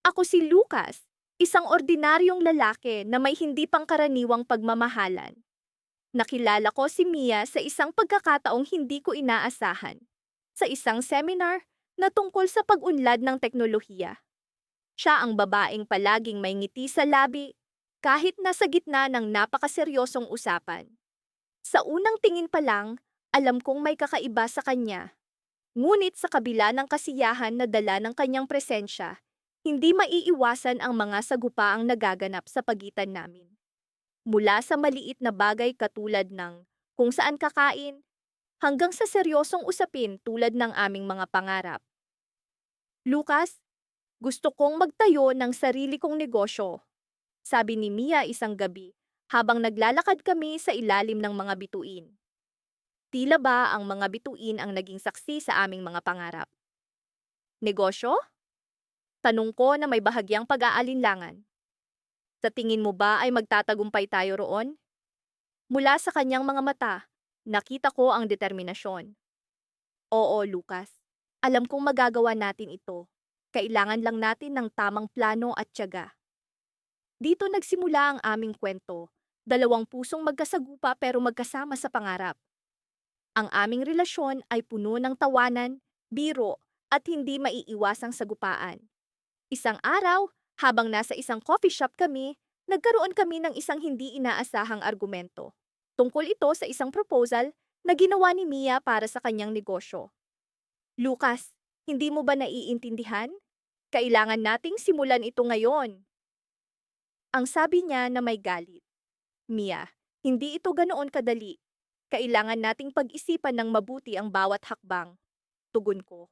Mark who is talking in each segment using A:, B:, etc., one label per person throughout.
A: Ako si Lucas, isang ordinaryong lalaki na may hindi pangkaraniwang pagmamahalan. Nakilala ko si Mia sa isang pagkakataong hindi ko inaasahan. Sa isang seminar na tungkol sa pag-unlad ng teknolohiya. Siya ang babaeng palaging may ngiti sa labi kahit nasa gitna ng napakaseryosong usapan. Sa unang tingin pa lang, alam kong may kakaiba sa kanya. Ngunit sa kabila ng kasiyahan na dala ng kanyang presensya, hindi maiiwasan ang mga sagupaang nagaganap sa pagitan namin. Mula sa maliit na bagay katulad ng kung saan kakain, hanggang sa seryosong usapin tulad ng aming mga pangarap. Lucas, gusto kong magtayo ng sarili kong negosyo, sabi ni Mia isang gabi habang naglalakad kami sa ilalim ng mga bituin. Tila ba ang mga bituin ang naging saksi sa aming mga pangarap? Negosyo? Tanong ko na may bahagyang pag-aalinlangan. Sa tingin mo ba ay magtatagumpay tayo roon? Mula sa kanyang mga mata, nakita ko ang determinasyon. Oo, Lucas. Alam kong magagawa natin ito. Kailangan lang natin ng tamang plano at tiyaga. Dito nagsimula ang aming kwento. Dalawang pusong magkasagupa pero magkasama sa pangarap. Ang aming relasyon ay puno ng tawanan, biro, at hindi maiiwasang sagupaan. Isang araw, habang nasa isang coffee shop kami, nagkaroon kami ng isang hindi inaasahang argumento. Tungkol ito sa isang proposal na ginawa ni Mia para sa kanyang negosyo. Lucas, hindi mo ba naiintindihan? Kailangan nating simulan ito ngayon. Ang sabi niya na may galit. Mia, hindi ito ganoon kadali. Kailangan nating pag-isipan ng mabuti ang bawat hakbang. Tugon ko.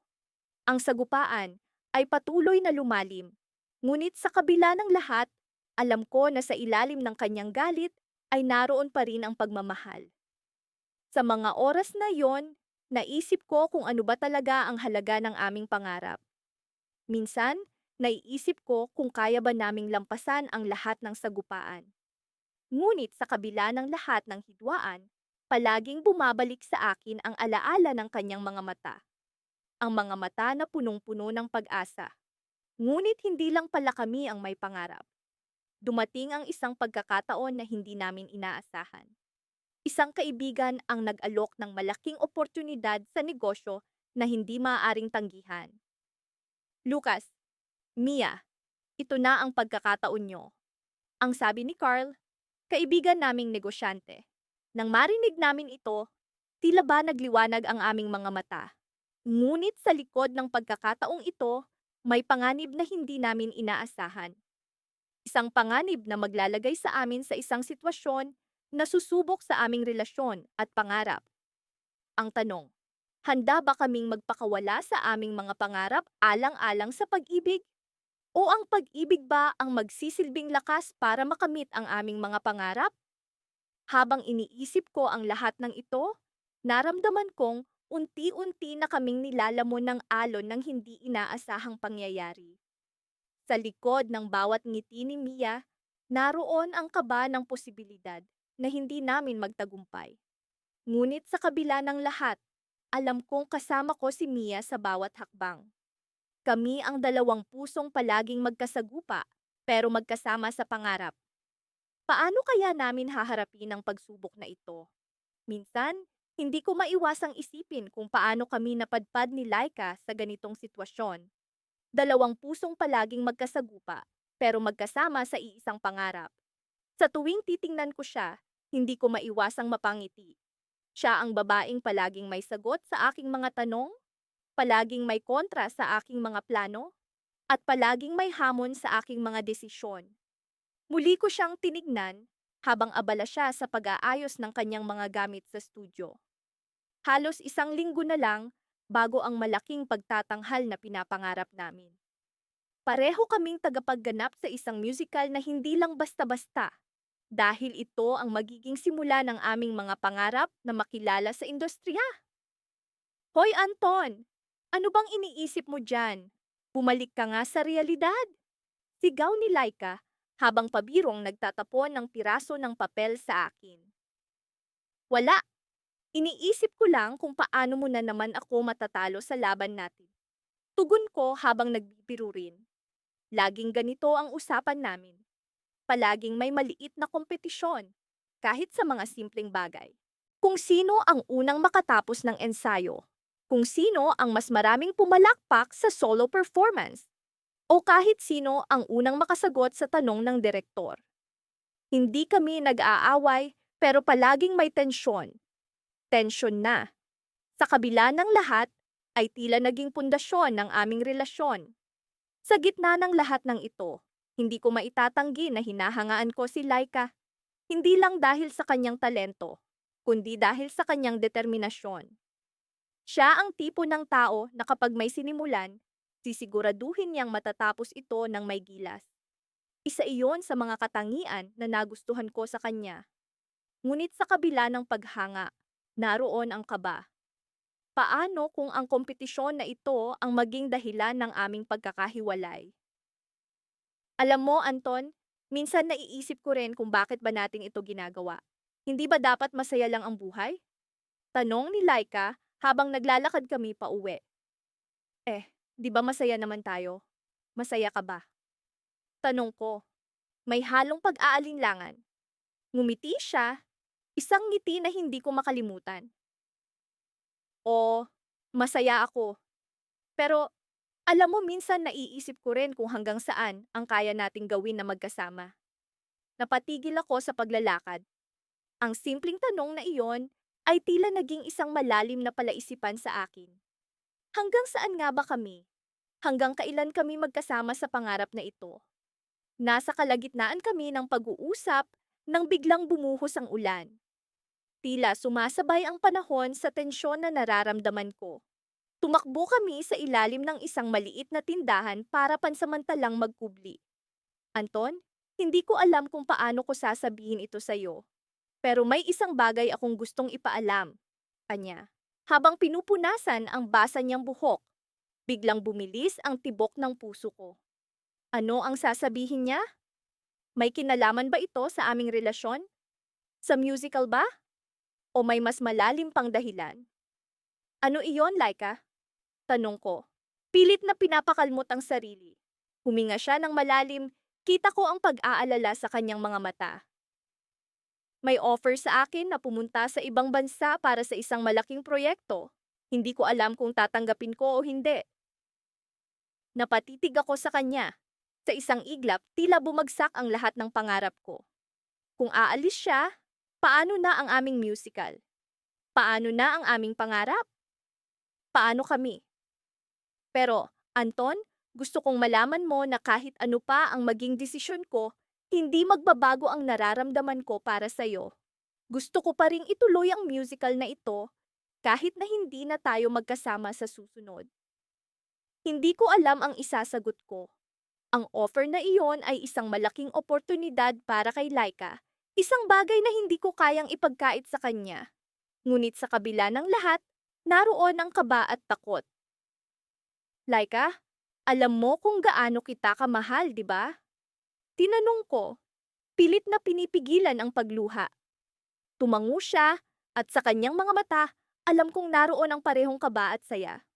A: Ang sagupaan ay patuloy na lumalim. Ngunit sa kabila ng lahat, alam ko na sa ilalim ng kanyang galit ay naroon pa rin ang pagmamahal. Sa mga oras na yon, naisip ko kung ano ba talaga ang halaga ng aming pangarap. Minsan, naiisip ko kung kaya ba naming lampasan ang lahat ng sagupaan. Ngunit sa kabila ng lahat ng hidwaan, palaging bumabalik sa akin ang alaala ng kanyang mga mata. Ang mga mata na punong-puno ng pag-asa. Ngunit hindi lang pala kami ang may pangarap. Dumating ang isang pagkakataon na hindi namin inaasahan. Isang kaibigan ang nag-alok ng malaking oportunidad sa negosyo na hindi maaaring tanggihan. Lucas, Mia, ito na ang pagkakataon nyo. Ang sabi ni Carl, kaibigan naming negosyante. Nang marinig namin ito, tila ba nagliwanag ang aming mga mata. Ngunit sa likod ng pagkakataong ito, may panganib na hindi namin inaasahan. Isang panganib na maglalagay sa amin sa isang sitwasyon na susubok sa aming relasyon at pangarap. Ang tanong, handa ba kaming magpakawala sa aming mga pangarap alang-alang sa pag-ibig? O ang pag-ibig ba ang magsisilbing lakas para makamit ang aming mga pangarap? Habang iniisip ko ang lahat ng ito, naramdaman kong unti-unti na kaming nilalamon ng alon ng hindi inaasahang pangyayari. Sa likod ng bawat ngiti ni Mia, naroon ang kaba ng posibilidad na hindi namin magtagumpay. Ngunit sa kabila ng lahat, alam kong kasama ko si Mia sa bawat hakbang. Kami ang dalawang pusong palaging magkasagupa pero magkasama sa pangarap. Paano kaya namin haharapin ang pagsubok na ito? Minsan, hindi ko maiwasang isipin kung paano kami napadpad ni Laika sa ganitong sitwasyon. Dalawang pusong palaging magkasagupa, pero magkasama sa iisang pangarap. Sa tuwing titingnan ko siya, hindi ko maiwasang mapangiti. Siya ang babaeng palaging may sagot sa aking mga tanong, palaging may kontra sa aking mga plano, at palaging may hamon sa aking mga desisyon. Muli ko siyang tinignan habang abala siya sa pag-aayos ng kanyang mga gamit sa studio. Halos isang linggo na lang bago ang malaking pagtatanghal na pinapangarap namin. Pareho kaming tagapagganap sa isang musical na hindi lang basta-basta, dahil ito ang magiging simula ng aming mga pangarap na makilala sa industriya. Hoy Anton, ano bang iniisip mo dyan? Bumalik ka nga sa realidad. Sigaw ni Laika habang pabirong nagtatapon ng piraso ng papel sa akin. Wala, iniisip ko lang kung paano mo na naman ako matatalo sa laban natin. Tugon ko habang nagbibiro rin. Laging ganito ang usapan namin. Palaging may maliit na kompetisyon, kahit sa mga simpleng bagay. Kung sino ang unang makatapos ng ensayo, kung sino ang mas maraming pumalakpak sa solo performance, o kahit sino ang unang makasagot sa tanong ng direktor. Hindi kami nag-aaway, pero palaging may tensyon. Tensyon na. Sa kabila ng lahat, ay tila naging pundasyon ng aming relasyon. Sa gitna ng lahat ng ito, hindi ko maitatanggi na hinahangaan ko si Laika. Hindi lang dahil sa kanyang talento, kundi dahil sa kanyang determinasyon. Siya ang tipo ng tao na kapag may sinimulan, sisiguraduhin niyang matatapos ito ng may gilas. Isa iyon sa mga katangian na nagustuhan ko sa kanya. Ngunit sa kabila ng paghanga, naroon ang kaba. Paano kung ang kompetisyon na ito ang maging dahilan ng aming pagkakahiwalay? Alam mo, Anton, minsan naiisip ko rin kung bakit ba natin ito ginagawa. Hindi ba dapat masaya lang ang buhay? Tanong ni Laika habang naglalakad kami pauwi. Di ba masaya naman tayo? Masaya ka ba? Tanong ko. May halong pag-aalinlangan. Ngumiti siya, isang ngiti na hindi ko makalimutan. O, masaya ako. Pero, alam mo minsan naiisip ko rin kung hanggang saan ang kaya nating gawin na magkasama. Napatigil ako sa paglalakad. Ang simpleng tanong na iyon ay tila naging isang malalim na palaisipan sa akin. Hanggang saan nga ba kami? Hanggang kailan kami magkasama sa pangarap na ito? Nasa kalagitnaan kami ng pag-uusap nang biglang bumuhos ang ulan. Tila sumasabay ang panahon sa tensyon na nararamdaman ko. Tumakbo kami sa ilalim ng isang maliit na tindahan para pansamantalang magkubli. Anton, hindi ko alam kung paano ko sasabihin ito sa'yo. Pero may isang bagay akong gustong ipaalam, anya. Habang pinupunasan ang basa niyang buhok, biglang bumilis ang tibok ng puso ko. Ano ang sasabihin niya? May kinalaman ba ito sa aming relasyon? Sa musical ba? O may mas malalim pang dahilan? Ano iyon, Laika? Tanong ko. Pilit na pinapakalmot ang sarili. Huminga siya ng malalim, kita ko ang pag-aalala sa kanyang mga mata. May offer sa akin na pumunta sa ibang bansa para sa isang malaking proyekto. Hindi ko alam kung tatanggapin ko o hindi. Napatitig ako sa kanya. Sa isang iglap, tila bumagsak ang lahat ng pangarap ko. Kung aalis siya, paano na ang aming musical? Paano na ang aming pangarap? Paano kami? Pero, Anton, gusto kong malaman mo na kahit ano pa ang maging desisyon ko, hindi magbabago ang nararamdaman ko para sa'yo. Gusto ko pa ring ituloy ang musical na ito kahit na hindi na tayo magkasama sa susunod. Hindi ko alam ang isasagot ko. Ang offer na iyon ay isang malaking oportunidad para kay Laika, isang bagay na hindi ko kayang ipagkait sa kanya. Ngunit sa kabila ng lahat, naroon ang kaba at takot. Laika, alam mo kung gaano kita kamahal, di ba? Tinanong ko, pilit na pinipigilan ang pagluha. Tumango siya at sa kanyang mga mata, alam kong naroon ang parehong kaba at saya.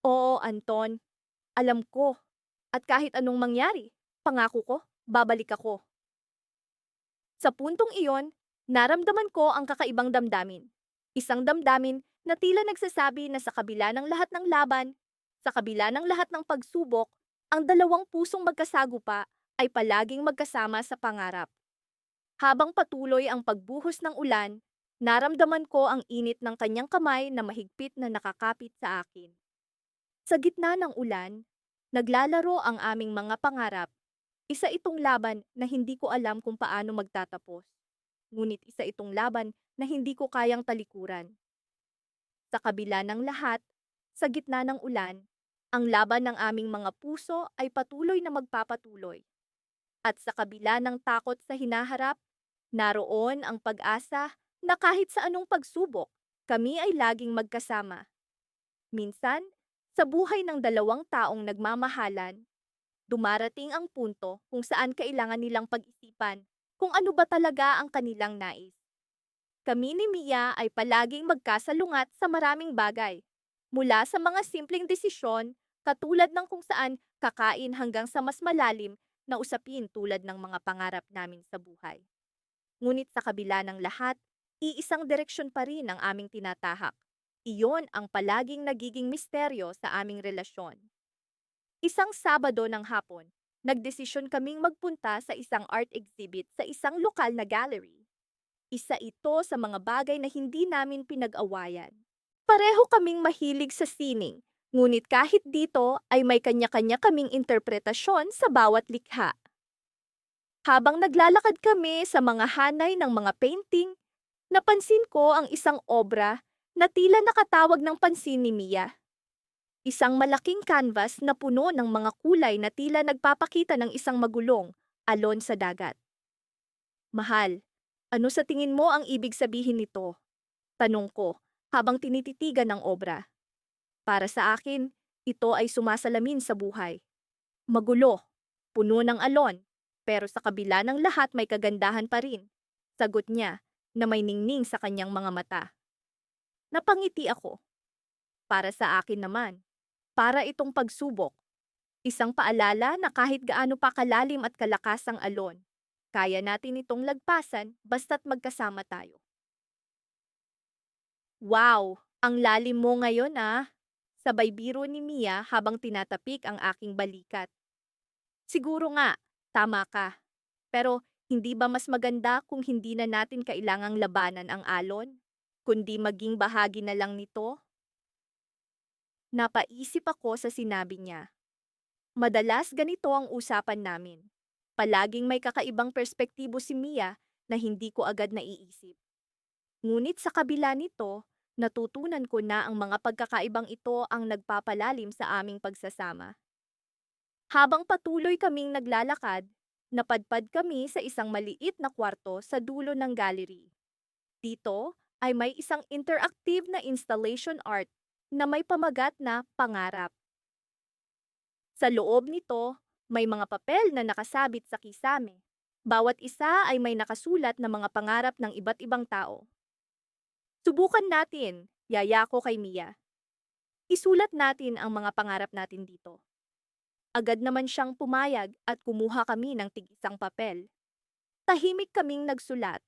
A: Oo, Anton, alam ko. At kahit anong mangyari, pangako ko, babalik ako. Sa puntong iyon, naramdaman ko ang kakaibang damdamin. Isang damdamin na tila nagsasabi na sa kabila ng lahat ng laban, sa kabila ng lahat ng pagsubok, ang dalawang pusong magkasagupa ay palaging magkasama sa pangarap. Habang patuloy ang pagbuhos ng ulan, naramdaman ko ang init ng kanyang kamay na mahigpit na nakakapit sa akin. Sa gitna ng ulan, naglalaro ang aming mga pangarap. Isa itong laban na hindi ko alam kung paano magtatapos. Ngunit isa itong laban na hindi ko kayang talikuran. Sa kabila ng lahat, sa gitna ng ulan, ang laban ng aming mga puso ay patuloy na magpapatuloy. At sa kabila ng takot sa hinaharap, naroon ang pag-asa na kahit sa anong pagsubok, kami ay laging magkasama. Minsan, sa buhay ng dalawang taong nagmamahalan, dumarating ang punto kung saan kailangan nilang pag-isipan kung ano ba talaga ang kanilang nais. Kami ni Mia ay palaging magkasalungat sa maraming bagay, mula sa mga simpleng desisyon katulad ng kung saan kakain hanggang sa mas malalim na usapin tulad ng mga pangarap namin sa buhay. Ngunit sa kabila ng lahat, iisang direksyon pa rin ang aming tinatahak. Iyon ang palaging nagiging misteryo sa aming relasyon. Isang Sabado ng hapon, nagdesisyon kaming magpunta sa isang art exhibit sa isang lokal na gallery. Isa ito sa mga bagay na hindi namin pinag-awayan. Pareho kaming mahilig sa sining, ngunit kahit dito ay may kanya-kanya kaming interpretasyon sa bawat likha. Habang naglalakad kami sa mga hanay ng mga painting, napansin ko ang isang obra na tila nakatawag ng pansin ni Mia. Isang malaking canvas na puno ng mga kulay na tila nagpapakita ng isang magulong alon sa dagat. Mahal, ano sa tingin mo ang ibig sabihin nito? Tanong ko habang tinititigan ang obra. Para sa akin, ito ay sumasalamin sa buhay. Magulo, puno ng alon, pero sa kabila ng lahat may kagandahan pa rin. Sagot niya na may ningning sa kanyang mga mata. Napangiti ako. Para sa akin naman, para itong pagsubok. Isang paalala na kahit gaano pa kalalim at kalakas ang alon, kaya natin itong lagpasan basta't magkasama tayo. Wow! Ang lalim mo ngayon ah! Sabay biro ni Mia habang tinatapik ang aking balikat. Siguro nga, tama ka. Pero hindi ba mas maganda kung hindi na natin kailangang labanan ang alon? Kundi maging bahagi na lang nito? Napaisip ako sa sinabi niya. Madalas ganito ang usapan namin. Palaging may kakaibang perspektibo si Mia na hindi ko agad naiisip. Ngunit sa kabila nito, natutunan ko na ang mga pagkakaibang ito ang nagpapalalim sa aming pagsasama. Habang patuloy kaming naglalakad, napadpad kami sa isang maliit na kwarto sa dulo ng gallery. Dito ay may isang interactive na installation art na may pamagat na pangarap. Sa loob nito, may mga papel na nakasabit sa kisame. Bawat isa ay may nakasulat na mga pangarap ng iba't ibang tao. Subukan natin, yaya ko kay Mia. Isulat natin ang mga pangarap natin dito. Agad naman siyang pumayag at kumuha kami ng tig-isang papel. Tahimik kaming nagsulat.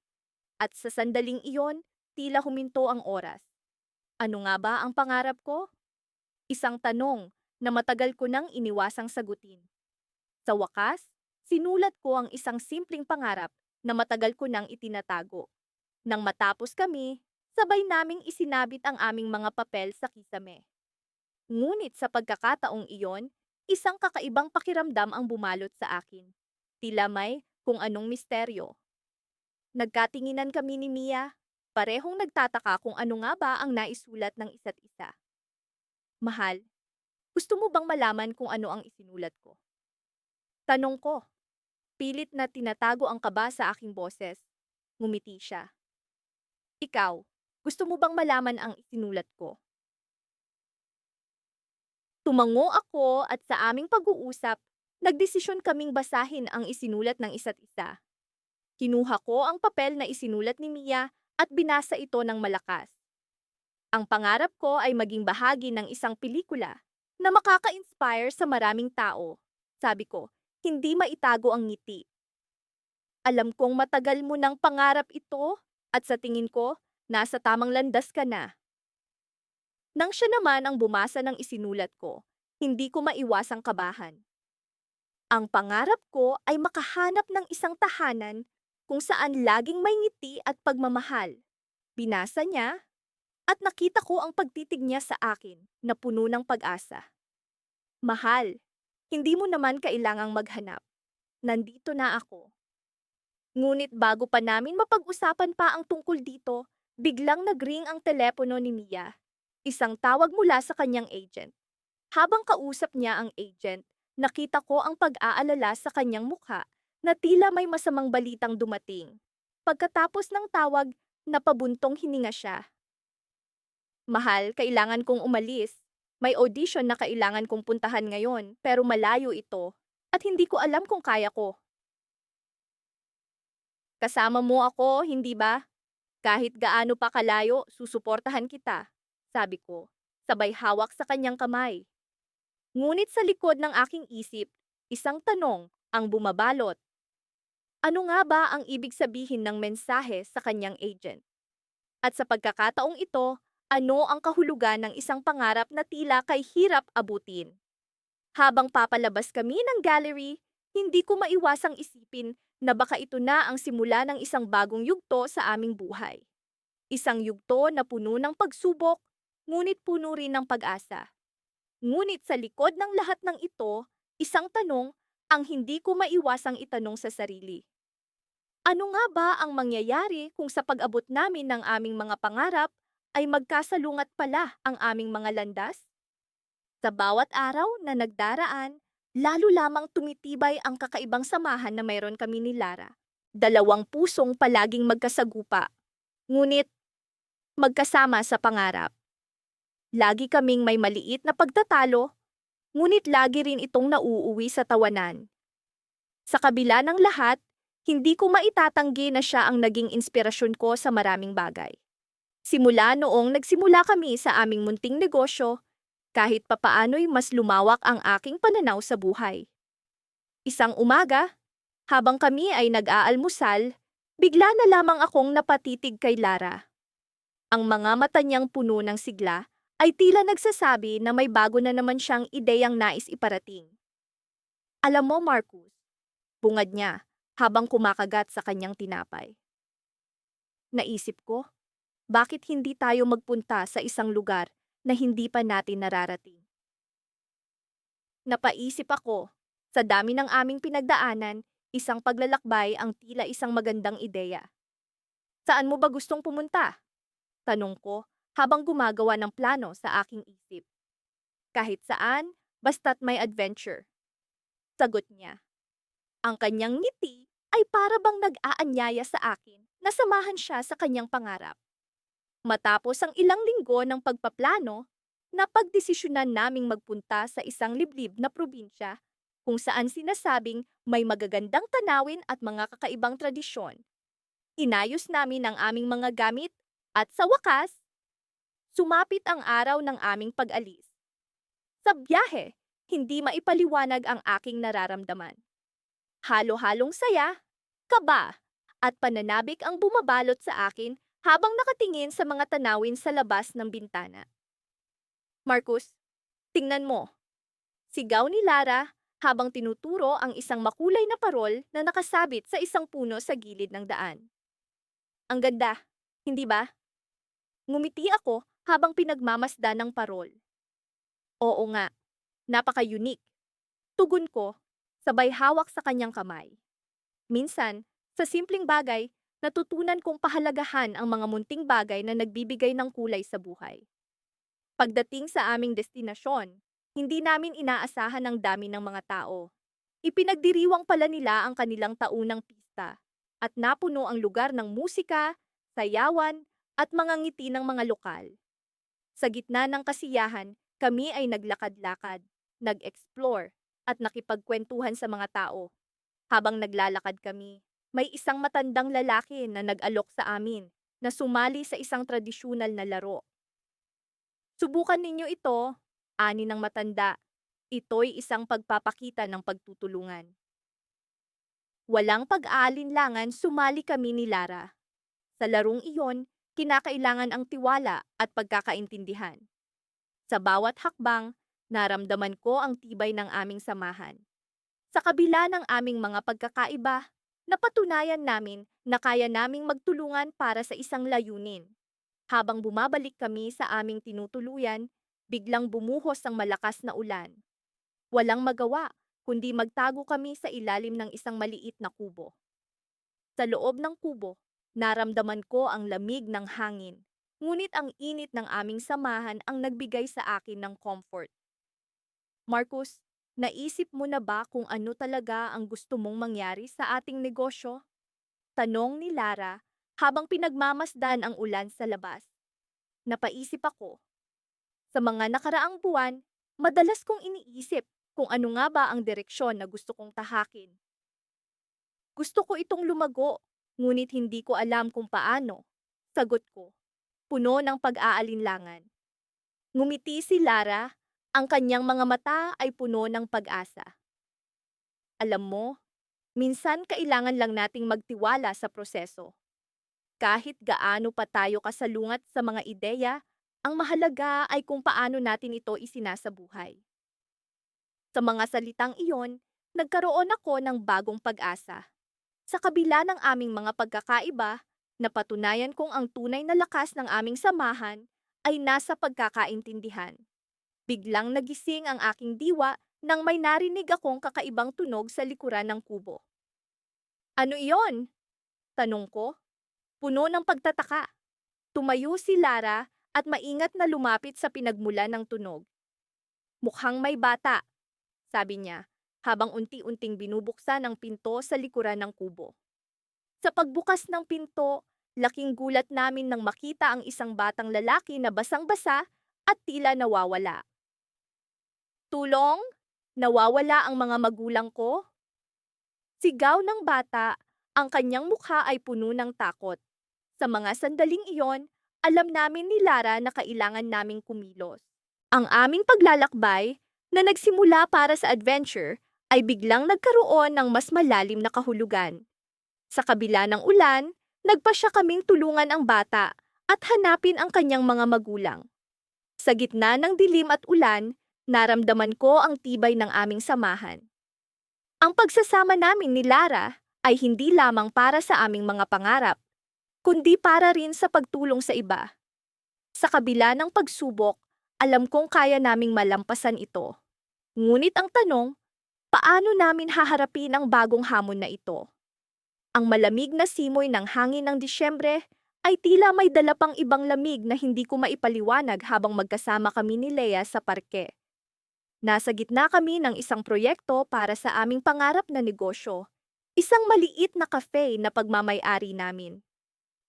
A: At sa sandaling iyon, tila huminto ang oras. Ano nga ba ang pangarap ko? Isang tanong na matagal ko nang iniwasang sagutin. Sa wakas, sinulat ko ang isang simpleng pangarap na matagal ko nang itinatago. Nang matapos kami, sabay naming isinabit ang aming mga papel sa kisame. Ngunit sa pagkakataong iyon, isang kakaibang pakiramdam ang bumalot sa akin. Tila may kung anong misteryo. Nagkatinginan kami ni Mia. Parehong nagtataka kung ano nga ba ang naisulat ng isa't isa. Mahal, gusto mo bang malaman kung ano ang isinulat ko? Tanong ko. Pilit na tinatago ang kaba sa aking boses. Ngumiti siya. Ikaw, gusto mo bang malaman ang isinulat ko? Tumango ako at sa aming pag-uusap, nagdesisyon kaming basahin ang isinulat ng isa't isa. Kinuha ko ang papel na isinulat ni Mia at binasa ito ng malakas. Ang pangarap ko ay maging bahagi ng isang pelikula na makaka-inspire sa maraming tao. Sabi ko, hindi maitago ang ngiti. Alam kong matagal mo ng pangarap ito at sa tingin ko, nasa tamang landas ka na. Nang siya naman ang bumasa ng isinulat ko, hindi ko maiwasang kabahan. Ang pangarap ko ay makahanap ng isang tahanan kung saan laging may ngiti at pagmamahal. Binasa niya at nakita ko ang pagtitig niya sa akin na puno ng pag-asa. Mahal, hindi mo naman kailangang maghanap. Nandito na ako. Ngunit bago pa namin mapag-usapan pa ang tungkol dito, biglang nag-ring ang telepono ni Mia. Isang tawag mula sa kanyang agent. Habang kausap niya ang agent, nakita ko ang pag-aalala sa kanyang mukha na tila may masamang balitang dumating. Pagkatapos ng tawag, napabuntong hininga siya. Mahal, kailangan kong umalis. May audition na kailangan kong puntahan ngayon, pero malayo ito. At hindi ko alam kung kaya ko. Kasama mo ako, hindi ba? Kahit gaano pa kalayo, susuportahan kita, sabi ko, sabay hawak sa kanyang kamay. Ngunit sa likod ng aking isip, isang tanong ang bumabalot. Ano nga ba ang ibig sabihin ng mensahe sa kanyang agent? At sa pagkakataong ito, ano ang kahulugan ng isang pangarap na tila kay hirap abutin? Habang papalabas kami ng gallery, hindi ko maiwasang isipin na baka ito na ang simula ng isang bagong yugto sa aming buhay. Isang yugto na puno ng pagsubok, ngunit puno rin ng pag-asa. Ngunit sa likod ng lahat ng ito, isang tanong ang hindi ko maiwasang itanong sa sarili. Ano nga ba ang mangyayari kung sa pag-abot namin ng aming mga pangarap ay magkasalungat pala ang aming mga landas? Sa bawat araw na nagdaraan, lalo lamang tumitibay ang kakaibang samahan na mayroon kami ni Lara. Dalawang pusong palaging magkasagupa, ngunit magkasama sa pangarap. Lagi kaming may maliit na pagtatalo, ngunit lagi rin itong nauuwi sa tawanan. Sa kabila ng lahat, hindi ko maitatanggi na siya ang naging inspirasyon ko sa maraming bagay. Simula noong nagsimula kami sa aming munting negosyo, kahit papaano'y mas lumawak ang aking pananaw sa buhay. Isang umaga, habang kami ay nag-aalmusal, bigla na lamang akong napatitig kay Lara. Ang mga mata niyang puno ng sigla ay tila nagsasabi na may bago na naman siyang ideyang nais iparating. Alam mo, Marcus, bungad niya habang kumakagat sa kanyang tinapay. Naisip ko, bakit hindi tayo magpunta sa isang lugar na hindi pa natin nararating? Napaisip ako, sa dami ng aming pinagdaanan, isang paglalakbay ang tila isang magandang ideya. Saan mo ba gustong pumunta? Tanong ko habang gumagawa ng plano sa aking isip. Kahit saan, basta't may adventure. Sagot niya. Ang kanyang ngiti ay para bang nag-aanyaya sa akin na samahan siya sa kanyang pangarap. Matapos ang ilang linggo ng pagpaplano, napagdesisyonan naming magpunta sa isang liblib na probinsya kung saan sinasabing may magagandang tanawin at mga kakaibang tradisyon. Inayos namin ang aming mga gamit at sa wakas, sumapit ang araw ng aming pag-alis. Sa biyahe, hindi maipaliwanag ang aking nararamdaman. Halo-halong saya, kaba, at pananabik ang bumabalot sa akin habang nakatingin sa mga tanawin sa labas ng bintana. Marcus, tingnan mo. Sigaw ni Lara habang tinuturo ang isang makulay na parol na nakasabit sa isang puno sa gilid ng daan. Ang ganda, hindi ba? Ngumiti ako habang pinagmamasdan ng parol. Oo nga, napaka-unique. Tugon ko, sabay hawak sa kanyang kamay. Minsan, sa simpleng bagay, natutunan kong pahalagahan ang mga munting bagay na nagbibigay ng kulay sa buhay. Pagdating sa aming destinasyon, hindi namin inaasahan ang dami ng mga tao. Ipinagdiriwang pala nila ang kanilang taunang pista at napuno ang lugar ng musika, sayawan at mga ngiti ng mga lokal. Sa gitna ng kasiyahan, kami ay naglakad-lakad, nag-explore at nakipagkwentuhan sa mga tao. Habang naglalakad kami, may isang matandang lalaki na nag-alok sa amin na sumali sa isang tradisyonal na laro. Subukan ninyo ito, ani ng matanda. Ito'y isang pagpapakita ng pagtutulungan. Walang pag-aalinlangan, sumali kami ni Lara. Sa larong iyon, kinakailangan ang tiwala at pagkakaintindihan. Sa bawat hakbang, naramdaman ko ang tibay ng aming samahan. Sa kabila ng aming mga pagkakaiba, napatunayan namin na kaya naming magtulungan para sa isang layunin. Habang bumabalik kami sa aming tinutuluyan, biglang bumuhos ang malakas na ulan. Walang magawa, kundi magtago kami sa ilalim ng isang maliit na kubo. Sa loob ng kubo, naramdaman ko ang lamig ng hangin, ngunit ang init ng aming samahan ang nagbigay sa akin ng comfort. Marcus, naisip mo na ba kung ano talaga ang gusto mong mangyari sa ating negosyo? Tanong ni Lara habang pinagmamasdan ang ulan sa labas. Napaisip ako. Sa mga nakaraang buwan, madalas kong iniisip kung ano nga ba ang direksyon na gusto kong tahakin. Gusto ko itong lumago, ngunit hindi ko alam kung paano. Sagot ko, puno ng pag-aalinlangan. Ngumiti si Lara, Ang kanyang mga mata ay puno ng pag-asa. Alam mo, minsan kailangan lang nating magtiwala sa proseso. Kahit gaano pa tayo kasalungat sa mga ideya, ang mahalaga ay kung paano natin ito isinasabuhay. Sa mga salitang iyon, nagkaroon ako ng bagong pag-asa. Sa kabila ng aming mga pagkakaiba, napatunayan kong ang tunay na lakas ng aming samahan ay nasa pagkakaintindihan. Biglang nagising ang aking diwa nang may narinig akong kakaibang tunog sa likuran ng kubo. Ano iyon? Tanong ko, puno ng pagtataka. Tumayo si Lara at maingat na lumapit sa pinagmulan ng tunog. Mukhang may bata, sabi niya, habang unti-unting binubuksan ang pinto sa likuran ng kubo. Sa pagbukas ng pinto, laking gulat namin nang makita ang isang batang lalaki na basang-basa at tila nawawala. Tulong? Nawawala ang mga magulang ko? Sigaw ng bata, ang kanyang mukha ay puno ng takot. Sa mga sandaling iyon, alam namin ni Lara na kailangan naming kumilos. Ang aming paglalakbay, na nagsimula para sa adventure, ay biglang nagkaroon ng mas malalim na kahulugan. Sa kabila ng ulan, nagpasya kaming tulungan ang bata at hanapin ang kanyang mga magulang. Sa gitna ng dilim at ulan, naramdaman ko ang tibay ng aming samahan. Ang pagsasama namin ni Lara ay hindi lamang para sa aming mga pangarap, kundi para rin sa pagtulong sa iba. Sa kabila ng pagsubok, alam kong kaya naming malampasan ito. Ngunit ang tanong, paano namin haharapin ang bagong hamon na ito? Ang malamig na simoy ng hangin ng Disyembre ay tila may dala pang ibang lamig na hindi ko maipaliwanag habang magkasama kami ni Lea sa parke. Nasa gitna kami ng isang proyekto para sa aming pangarap na negosyo, isang maliit na cafe na pagmamay-ari namin.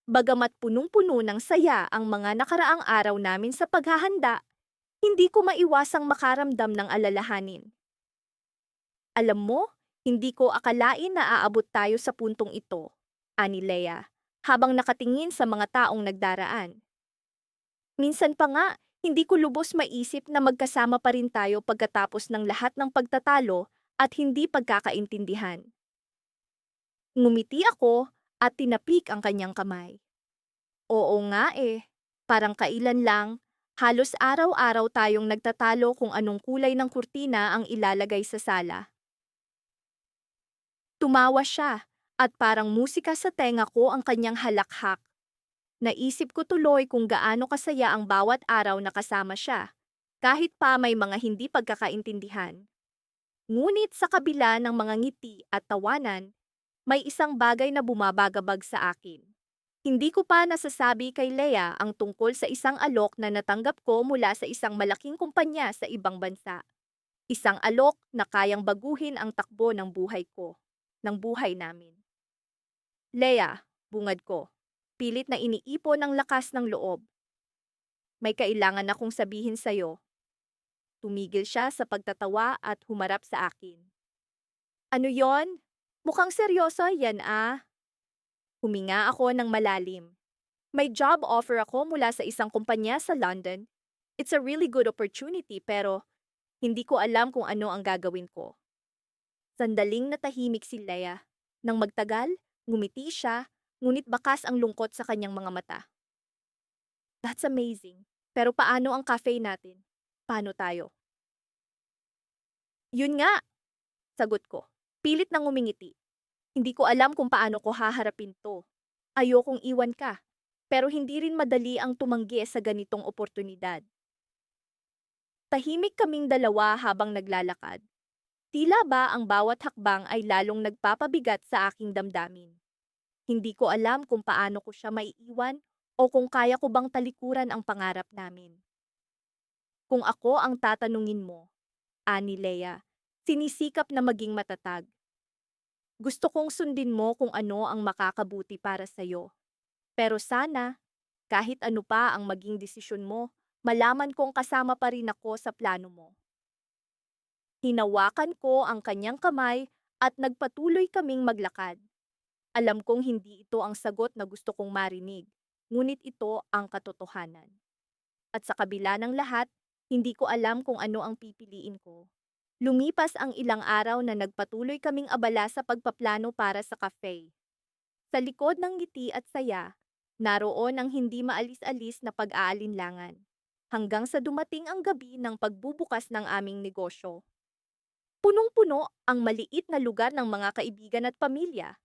A: Bagamat punong-puno ng saya ang mga nakaraang araw namin sa paghahanda, hindi ko maiwasang makaramdam ng alalahanin. Alam mo, hindi ko akalain na aabot tayo sa puntong ito, ani Lea, habang nakatingin sa mga taong nagdaraan. Minsan pa nga, hindi ko lubos maisip na magkasama pa rin tayo pagkatapos ng lahat ng pagtatalo at hindi pagkakaintindihan. Ngumiti ako at tinapik ang kanyang kamay. Oo nga parang kailan lang, halos araw-araw tayong nagtatalo kung anong kulay ng kurtina ang ilalagay sa sala. Tumawa siya at parang musika sa tenga ko ang kanyang halakhak. Naisip ko tuloy kung gaano kasaya ang bawat araw na kasama siya, kahit pa may mga hindi pagkakaintindihan. Ngunit sa kabila ng mga ngiti at tawanan, may isang bagay na bumabagabag sa akin. Hindi ko pa nasasabi kay Lea ang tungkol sa isang alok na natanggap ko mula sa isang malaking kumpanya sa ibang bansa. Isang alok na kayang baguhin ang takbo ng buhay ko, ng buhay namin. Lea, bungad ko. Pilit na iniipon ng lakas ng loob. May kailangan akong sabihin sa'yo. Tumigil siya sa pagtatawa at humarap sa akin. Ano yon? Mukhang seryoso yan Huminga ako ng malalim. May job offer ako mula sa isang kumpanya sa London. It's a really good opportunity pero hindi ko alam kung ano ang gagawin ko. Sandaling natahimik si Lea. Nang magtagal, ngumiti siya, ngunit bakas ang lungkot sa kanyang mga mata. That's amazing. Pero paano ang cafe natin? Paano tayo? Yun nga, sagot ko. Pilit nang umingiti. Hindi ko alam kung paano ko haharapin to. Ayokong iwan ka. Pero hindi rin madali ang tumanggi sa ganitong oportunidad. Tahimik kaming dalawa habang naglalakad. Tila ba ang bawat hakbang ay lalong nagpapabigat sa aking damdamin. Hindi ko alam kung paano ko siya maiiwan o kung kaya ko bang talikuran ang pangarap namin. Kung ako ang tatanungin mo, ani Lea, sinisikap na maging matatag. Gusto kong sundin mo kung ano ang makakabuti para sa'yo. Pero sana, kahit ano pa ang maging desisyon mo, malaman kong kasama pa rin ako sa plano mo. Hinawakan ko ang kanyang kamay at nagpatuloy kaming maglakad. Alam kong hindi ito ang sagot na gusto kong marinig, ngunit ito ang katotohanan. At sa kabila ng lahat, Hindi ko alam kung ano ang pipiliin ko. Lumipas ang ilang araw na nagpatuloy kaming abala sa pagpaplano para sa cafe. Sa likod ng ngiti at saya, naroon ang hindi maalis-alis na pag-aalinlangan. Hanggang sa dumating ang gabi ng pagbubukas ng aming negosyo. Punong-puno ang maliit na lugar ng mga kaibigan at pamilya.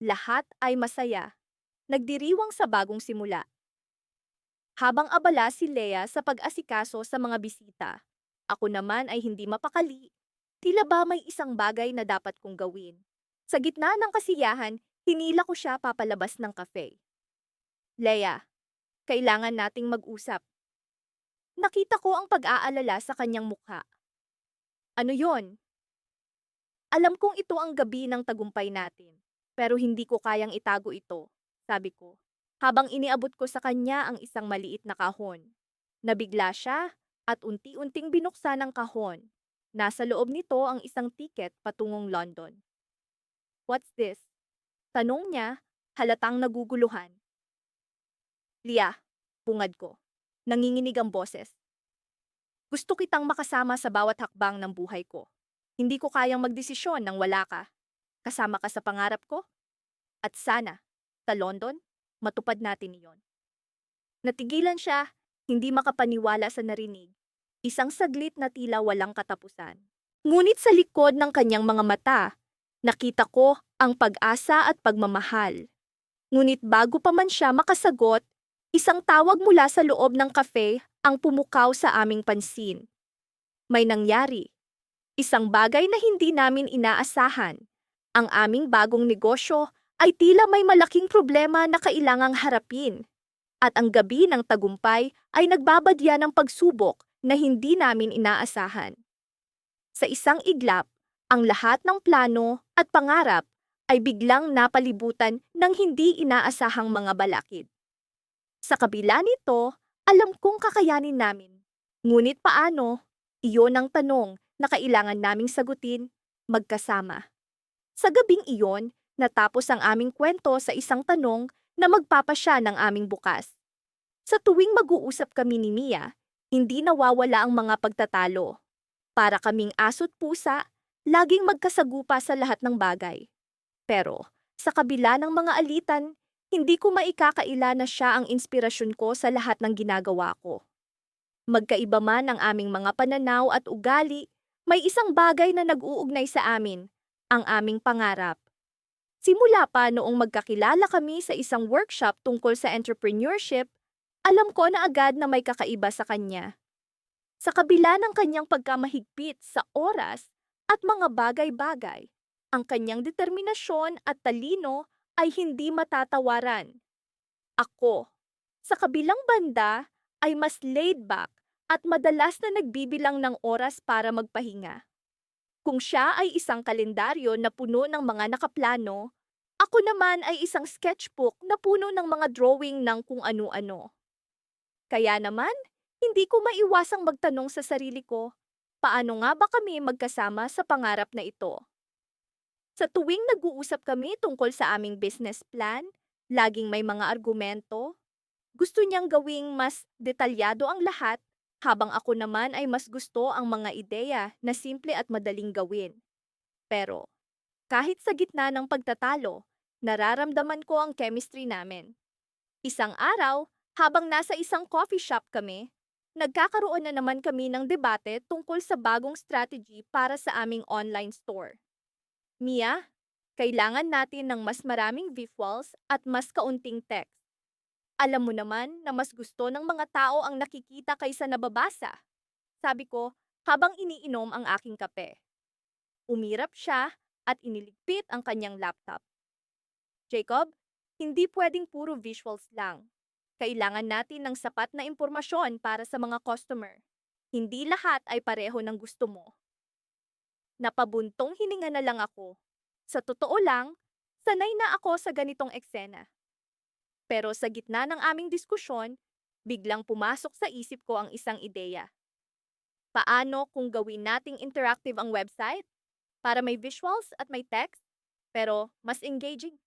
A: Lahat ay masaya, nagdiriwang sa bagong simula. Habang abala si Lea sa pag-asikaso sa mga bisita, ako naman ay hindi mapakali. Tila ba may isang bagay na dapat kong gawin? Sa gitna ng kasiyahan, hinila ko siya papalabas ng cafe. Lea, kailangan nating mag-usap. Nakita ko ang pag-aalala sa kanyang mukha. Ano yon? Alam kong ito ang gabi ng tagumpay natin, pero hindi ko kayang itago ito, sabi ko. Habang iniabot ko sa kanya ang isang maliit na kahon. Nabigla siya at unti-unting binuksan ang kahon. Nasa loob nito ang isang tiket patungong London. What's this? Tanong niya, halatang naguguluhan. Lia, bungad ko. Nanginginig ang boses. Gusto kitang makasama sa bawat hakbang ng buhay ko. Hindi ko kayang magdesisyon nang wala ka. Kasama ka sa pangarap ko. At sana, sa London, matupad natin iyon. Natigilan siya, hindi makapaniwala sa narinig. Isang saglit na tila walang katapusan. Ngunit sa likod ng kanyang mga mata, nakita ko ang pag-asa at pagmamahal. Ngunit bago pa man siya makasagot, isang tawag mula sa loob ng cafe ang pumukaw sa aming pansin. May nangyari. Isang bagay na hindi namin inaasahan. Ang aming bagong negosyo ay tila may malaking problema na kailangang harapin. At ang gabi ng tagumpay ay nagbabadya ng pagsubok na hindi namin inaasahan. Sa isang iglap, ang lahat ng plano at pangarap ay biglang napalibutan ng hindi inaasahang mga balakid. Sa kabila nito, alam kong kakayanin namin. Ngunit paano? Iyon ang tanong na kailangan naming sagutin magkasama. Sa gabing iyon, natapos ang aming kwento sa isang tanong na magpapasya ng aming bukas. Sa tuwing mag-uusap kami ni Mia, hindi nawawala ang mga pagtatalo. Para kaming aso't pusa, laging magkasagupa sa lahat ng bagay. Pero, sa kabila ng mga alitan, hindi ko maikakaila na siya ang inspirasyon ko sa lahat ng ginagawa ko. Magkaiba man ang aming mga pananaw at ugali, may isang bagay na nag-uugnay sa amin, ang aming pangarap. Simula pa noong magkakilala kami sa isang workshop tungkol sa entrepreneurship, alam ko na agad na may kakaiba sa kanya. Sa kabila ng kanyang pagkamahigpit sa oras at mga bagay-bagay, ang kanyang determinasyon at talino ay hindi matatawaran. Ako, sa kabilang banda, ay mas laid back at madalas na nagbibilang ng oras para magpahinga. Kung siya ay isang kalendaryo na puno ng mga nakaplano, ako naman ay isang sketchbook na puno ng mga drawing ng kung ano-ano. Kaya naman, hindi ko maiwasang magtanong sa sarili ko, paano nga ba kami magkasama sa pangarap na ito? Sa tuwing nag-uusap kami tungkol sa aming business plan, laging may mga argumento. Gusto niyang gawing mas detalyado ang lahat, habang ako naman ay mas gusto ang mga ideya na simple at madaling gawin. Pero, kahit sa gitna ng pagtatalo, nararamdaman ko ang chemistry namin. Isang araw, habang nasa isang coffee shop kami, nagkakaroon na naman kami ng debate tungkol sa bagong strategy para sa aming online store. Mia, kailangan natin ng mas maraming visuals at mas kaunting text. Alam mo naman na mas gusto ng mga tao ang nakikita kaysa nababasa. Sabi ko, habang iniinom ang aking kape. Umirap siya at iniligpit ang kanyang laptop. Jacob, hindi pwedeng puro visuals lang. Kailangan natin ng sapat na impormasyon para sa mga customer. Hindi lahat ay pareho ng gusto mo. Napabuntong hininga na lang ako. Sa totoo lang, sanay na ako sa ganitong eksena. Pero sa gitna ng aming diskusyon, biglang pumasok sa isip ko ang isang ideya. Paano kung gawin nating interactive ang website? Para may visuals at may text, pero mas engaging.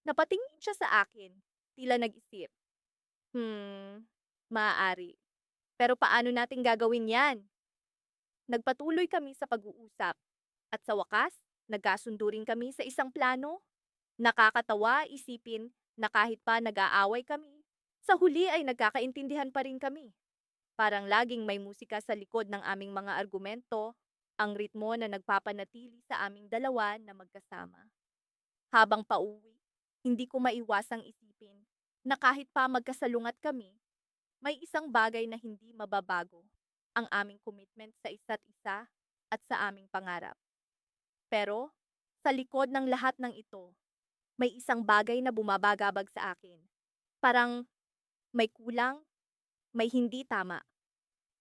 A: Napatingin siya sa akin, tila nag-isip. Maaari. Pero paano natin gagawin yan? Nagpatuloy kami sa pag-uusap. At sa wakas, nagkasundo rin kami sa isang plano. Nakakatawa isipin na kahit pa nag-aaway kami, sa huli ay nagkakaintindihan pa rin kami. Parang laging may musika sa likod ng aming mga argumento, ang ritmo na nagpapanatili sa aming dalawa na magkasama. Habang pauwi, hindi ko maiwasang isipin na kahit pa magkasalungat kami, may isang bagay na hindi mababago, ang aming commitment sa isa't isa at sa aming pangarap. Pero, sa likod ng lahat ng ito, may isang bagay na bumabagabag sa akin. Parang may kulang, may hindi tama.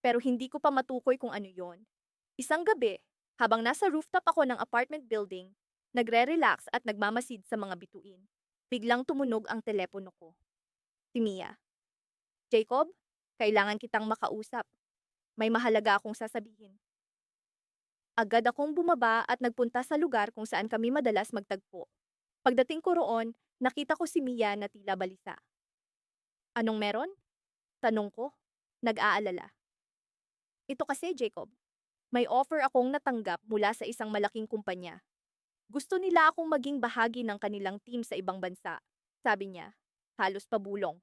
A: Pero hindi ko pa matukoy kung ano yon. Isang gabi, habang nasa rooftop ako ng apartment building, nagre-relax at nagmamasid sa mga bituin, biglang tumunog ang telepono ko. Si Mia. Jacob, kailangan kitang makausap. May mahalaga akong sasabihin. Agad akong bumaba at nagpunta sa lugar kung saan kami madalas magtagpo. Pagdating ko roon, nakita ko si Mia na tila balisa. Anong meron? Tanong ko, nag-aalala. Ito kasi, Jacob. May offer akong natanggap mula sa isang malaking kumpanya. Gusto nila akong maging bahagi ng kanilang team sa ibang bansa. Sabi niya, halos pabulong.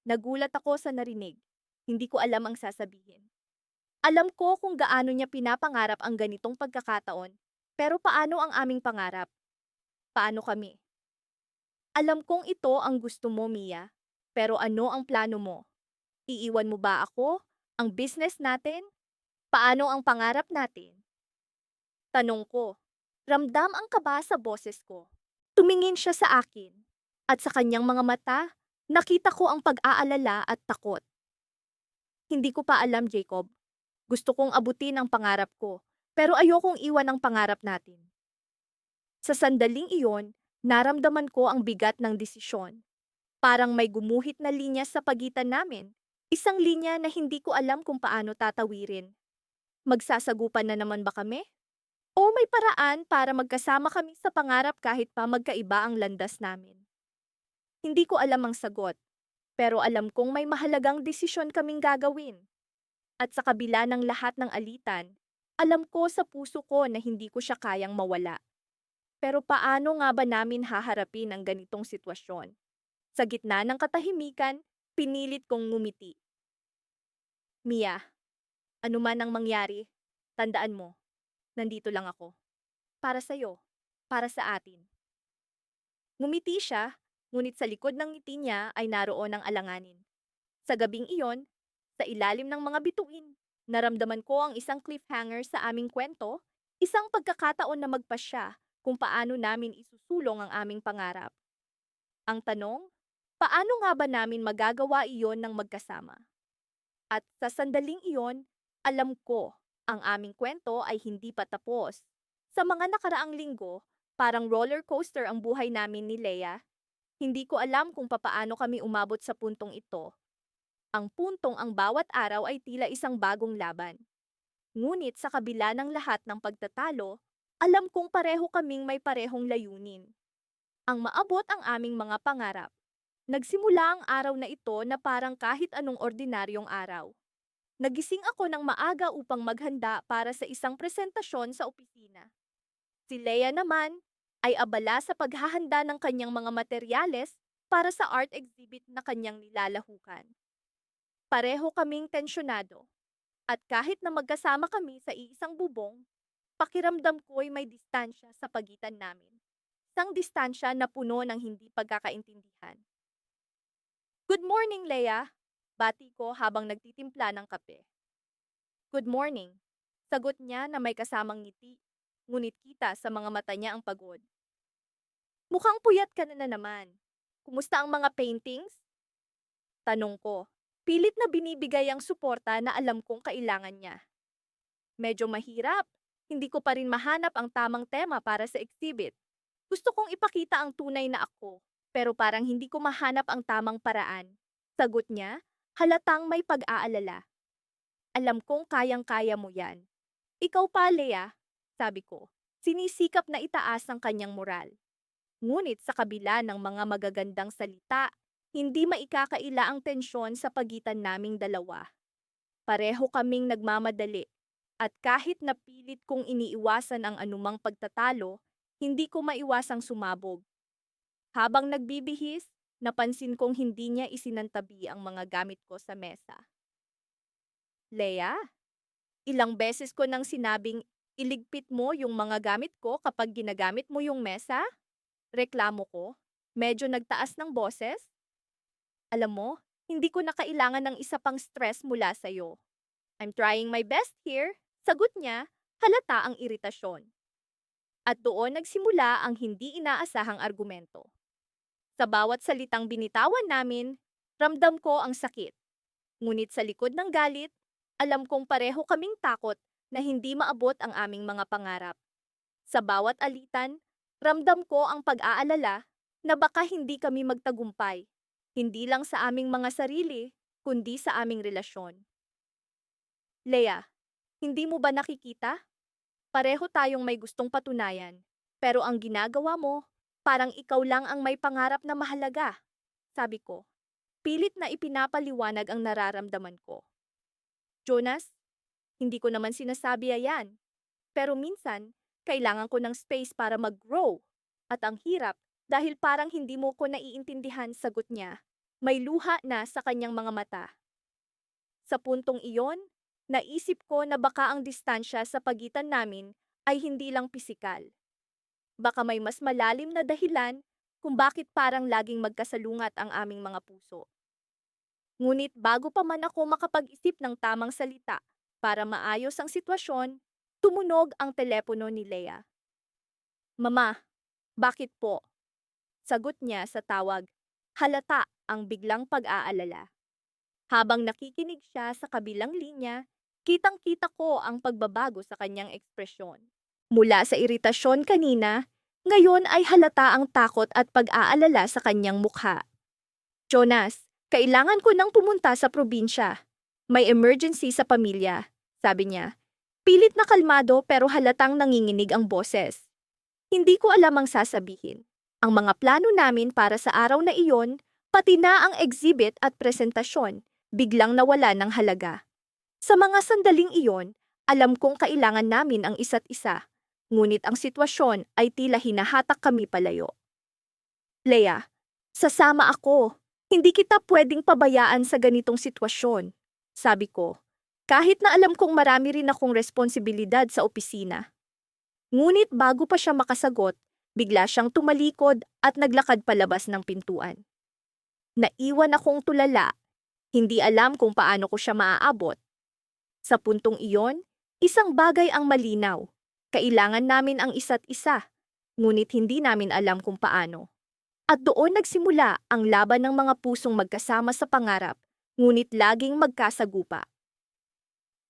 A: Nagulat ako sa narinig. Hindi ko alam ang sasabihin. Alam ko kung gaano niya pinapangarap ang ganitong pagkakataon, pero paano ang aming pangarap? Paano kami? Alam kong ito ang gusto mo, Mia. Pero ano ang plano mo? Iiwan mo ba ako? Ang business natin? Paano ang pangarap natin? Tanong ko. Ramdam ang kaba sa boses ko. Tumingin siya sa akin. At sa kanyang mga mata, nakita ko ang pag-aalala at takot. Hindi ko pa alam, Jacob. Gusto kong abutin ang pangarap ko, pero ayokong iwan ang pangarap natin. Sa sandaling iyon, naramdaman ko ang bigat ng desisyon. Parang may gumuhit na linya sa pagitan namin. Isang linya na hindi ko alam kung paano tatawirin. Magsasagupan na naman ba kami? O may paraan para magkasama kami sa pangarap kahit pa magkaiba ang landas namin? Hindi ko alam ang sagot, pero alam kong may mahalagang desisyon kaming gagawin. At sa kabila ng lahat ng alitan, alam ko sa puso ko na hindi ko siya kayang mawala. Pero paano nga ba namin haharapin ang ganitong sitwasyon? Sa gitna ng katahimikan, pinilit kong ngumiti. Mia, ano man ang mangyari, tandaan mo, nandito lang ako. Para sa'yo, para sa atin. Ngumiti siya, ngunit sa likod ng ngiti niya ay naroon ang alanganin. Sa gabing iyon, sa ilalim ng mga bituin, naramdaman ko ang isang cliffhanger sa aming kwento, isang pagkakataon na magpasya kung paano namin isusulong ang aming pangarap. Ang tanong, paano nga ba namin magagawa iyon ng magkasama? At sa sandaling iyon, alam ko, ang aming kwento ay hindi pa tapos. Sa mga nakaraang linggo, parang roller coaster ang buhay namin ni Leia. Hindi ko alam kung papaano kami umabot sa puntong ito. Ang puntong ang bawat araw ay tila isang bagong laban. Ngunit sa kabila ng lahat ng pagtatalo, alam kong pareho kaming may parehong layunin. Ang maabot ang aming mga pangarap. Nagsimula ang araw na ito na parang kahit anong ordinaryong araw. Nagising ako ng maaga upang maghanda para sa isang presentasyon sa opisina. Si Leia naman ay abala sa paghahanda ng kanyang mga materyales para sa art exhibit na kanyang nilalahukan. Pareho kaming tensyonado. At kahit na magkasama kami sa iisang bubong, pakiramdam ko'y may distansya sa pagitan namin. Isang distansya na puno ng hindi pagkakaintindihan. Good morning, Leia. Bati ko habang nagtitimpla ng kape. Good morning. Sagot niya na may kasamang ngiti, ngunit kita sa mga mata niya ang pagod. Mukhang puyat ka na naman. Kumusta ang mga paintings? Tanong ko. Pilit na binibigay ang suporta na alam kong kailangan niya. Medyo mahirap. Hindi ko pa rin mahanap ang tamang tema para sa exhibit. Gusto kong ipakita ang tunay na ako, pero parang hindi ko mahanap ang tamang paraan. Sagot niya, halatang may pag-aalala. Alam kong kayang-kaya mo yan. Ikaw pa, Leia, sabi ko. Sinisikap na itaas ang kanyang moral. Ngunit sa kabila ng mga magagandang salita, hindi maikakaila ang tensyon sa pagitan naming dalawa. Pareho kaming nagmamadali. At kahit napilit kong iniiwasan ang anumang pagtatalo, hindi ko maiwasang sumabog. Habang nagbibihis, napansin kong hindi niya isinantabi ang mga gamit ko sa mesa. Leia, ilang beses ko nang sinabing iligpit mo yung mga gamit ko kapag ginagamit mo yung mesa? Reklamo ko. Medyo nagtaas ng boses. Alam mo, hindi ko na kailangan ng isa pang stress mula sa'yo. I'm trying my best here. Sagot niya, halata ang iritasyon. At doon nagsimula ang hindi inaasahang argumento. Sa bawat salitang binitawan namin, ramdam ko ang sakit. Ngunit sa likod ng galit, alam kong pareho kaming takot na hindi maabot ang aming mga pangarap. Sa bawat alitan, ramdam ko ang pag-aalala na baka hindi kami magtagumpay, hindi lang sa aming mga sarili, kundi sa aming relasyon. Leia, hindi mo ba nakikita? Pareho tayong may gustong patunayan, pero ang ginagawa mo, parang ikaw lang ang may pangarap na mahalaga. Sabi ko, pilit na ipinapaliwanag ang nararamdaman ko. Jonas, hindi ko naman sinasabi yan. Pero minsan, kailangan ko ng space para mag-grow. At ang hirap, dahil parang hindi mo ko naiintindihan, sagot niya. May luha na sa kanyang mga mata. Sa puntong iyon, naisip ko na baka ang distansya sa pagitan namin ay hindi lang pisikal. Baka may mas malalim na dahilan kung bakit parang laging magkasalungat ang aming mga puso. Ngunit bago pa man ako makapag-isip ng tamang salita para maayos ang sitwasyon, tumunog ang telepono ni Leia. Mama, bakit po? Sagot niya sa tawag. Halata ang biglang pag-aalala. Habang nakikinig siya sa kabilang linya, kitang-kita ko ang pagbabago sa kanyang ekspresyon. Mula sa iritasyon kanina, ngayon ay halata ang takot at pag-aalala sa kanyang mukha. Jonas, kailangan ko nang pumunta sa probinsya. May emergency sa pamilya, sabi niya. Pilit na kalmado pero halatang nanginginig ang boses. Hindi ko alam ang sasabihin. Ang mga plano namin para sa araw na iyon, pati na ang exhibit at presentasyon, biglang nawala ng halaga. Sa mga sandaling iyon, alam kong kailangan namin ang isa't isa. Ngunit ang sitwasyon ay tila hinahatak kami palayo. Leia, sasama ako. Hindi kita pwedeng pabayaan sa ganitong sitwasyon, sabi ko. Kahit na alam kong marami rin akong responsibilidad sa opisina. Ngunit bago pa siya makasagot, bigla siyang tumalikod at naglakad palabas ng pintuan. Naiwan akong tulala, hindi alam kung paano ko siya maaabot. Sa puntong iyon, isang bagay ang malinaw. Kailangan namin ang isa't isa, ngunit hindi namin alam kung paano. At doon nagsimula ang laban ng mga pusong magkasama sa pangarap, ngunit laging magkasagupa.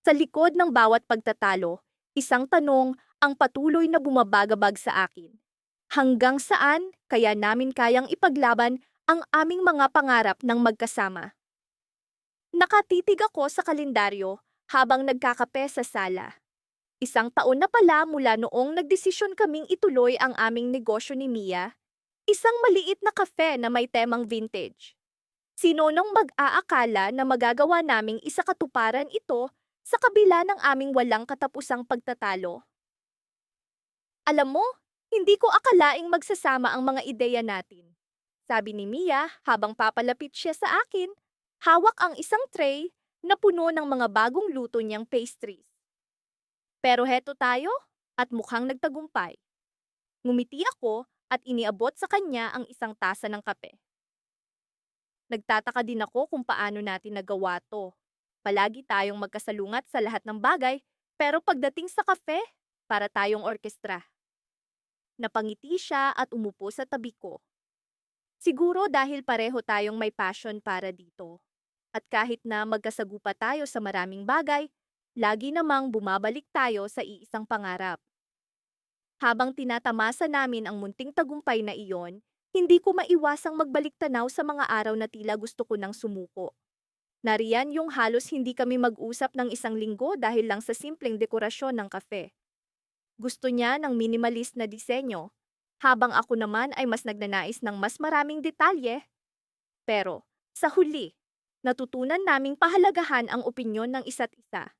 A: Sa likod ng bawat pagtatalo, isang tanong ang patuloy na bumabagabag sa akin. Hanggang saan kaya namin kayang ipaglaban ang aming mga pangarap ng magkasama? Nakatitig ako sa kalendaryo habang nagkakape sa sala. Isang taon na pala mula noong nagdesisyon kaming ituloy ang aming negosyo ni Mia, isang maliit na kafe na may temang vintage. Sino nang mag-aakala na magagawa naming isakatuparan ito sa kabila ng aming walang katapusang pagtatalo? Alam mo, hindi ko akalaing magsasama ang mga ideya natin. Sabi ni Mia habang papalapit siya sa akin, hawak ang isang tray na puno ng mga bagong luto niyang pastries. Pero heto tayo at mukhang nagtagumpay. Ngumiti ako at iniabot sa kanya ang isang tasa ng kape. Nagtataka din ako kung paano natin nagawa to. Palagi tayong magkasalungat sa lahat ng bagay, pero pagdating sa kape, para tayong orkestra. Napangiti siya at umupo sa tabi ko. Siguro dahil pareho tayong may passion para dito. At kahit na magkasagupa tayo sa maraming bagay, lagi namang bumabalik tayo sa iisang pangarap. Habang tinatamasa namin ang munting tagumpay na iyon, hindi ko maiwasang magbalik tanaw sa mga araw na tila gusto ko nang sumuko. Nariyan yung halos hindi kami mag-usap ng isang linggo dahil lang sa simpleng dekorasyon ng kafe. Gusto niya ng minimalist na disenyo, habang ako naman ay mas nagnanais ng mas maraming detalye. Pero, sa huli, Natutunan naming pahalagahan ang opinyon ng isa't isa.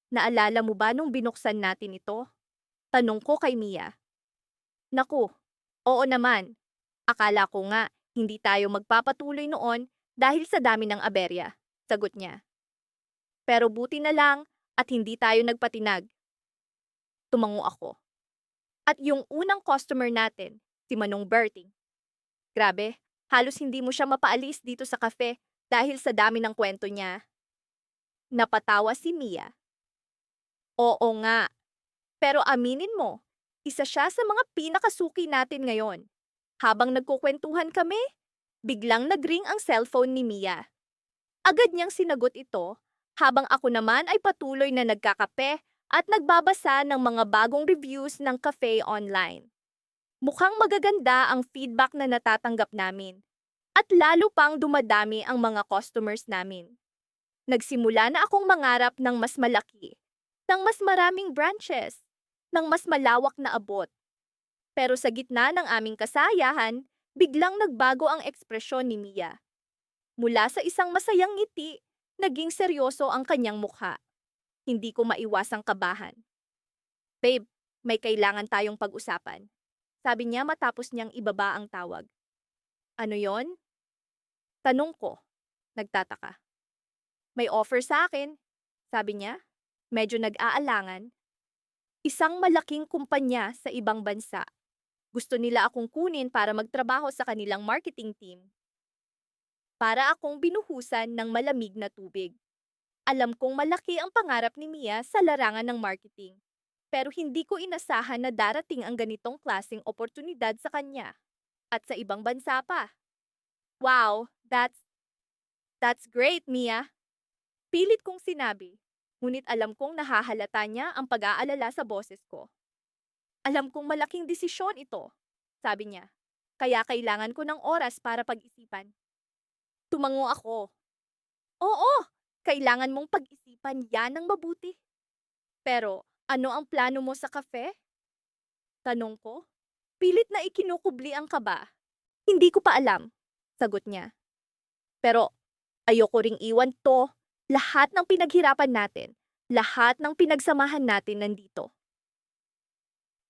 A: Naalala mo ba nung binuksan natin ito? Tanong ko kay Mia. Naku, oo naman. Akala ko nga, hindi tayo magpapatuloy noon dahil sa dami ng aberya, sagot niya. Pero buti na lang at hindi tayo nagpatinag. Tumango ako. At yung unang customer natin, si Manong Berting. Grabe, halos hindi mo siya mapaalis dito sa cafe dahil sa dami ng kwento niya. Napatawa si Mia. Oo nga, pero aminin mo, isa siya sa mga pinakasuki natin ngayon. Habang nagkukwentuhan kami, biglang nagring ang cellphone ni Mia. Agad niyang sinagot ito, habang ako naman ay patuloy na nagkakape at nagbabasa ng mga bagong reviews ng cafe online. Mukhang magaganda ang feedback na natatanggap namin, at lalo pang dumadami ang mga customers namin. Nagsimula na akong mangarap ng mas malaki, ng mas maraming branches, ng mas malawak na abot. Pero sa gitna ng aming kasayahan, biglang nagbago ang ekspresyon ni Mia. Mula sa isang masayang ngiti, naging seryoso ang kanyang mukha. Hindi ko maiwasang kabahan. Babe, may kailangan tayong pag-usapan. Sabi niya matapos niyang ibaba ang tawag. Ano yon? Tanong ko, nagtataka. May offer sa akin, sabi niya, medyo nag-aalangan. Isang malaking kumpanya sa ibang bansa. Gusto nila akong kunin para magtrabaho sa kanilang marketing team. Para akong binuhusan ng malamig na tubig. Alam kong malaki ang pangarap ni Mia sa larangan ng marketing. Pero hindi ko inasahan na darating ang ganitong klaseng oportunidad sa kanya. At sa ibang bansa pa. Wow, that's great, Mia. Pilit kong sinabi. Ngunit alam kong nahahalata niya ang pag-aalala sa boses ko. Alam kong malaking desisyon ito, sabi niya. Kaya kailangan ko ng oras para pag-isipan. Tumango ako. Oo, kailangan mong pag-isipan yan ng mabuti. Pero ano ang plano mo sa kafe? Tanong ko. Pilit na ikinukubli ang kaba. Hindi ko pa alam, sagot niya. Pero ayoko ring iwan to. Lahat ng pinaghirapan natin, lahat ng pinagsamahan natin nandito.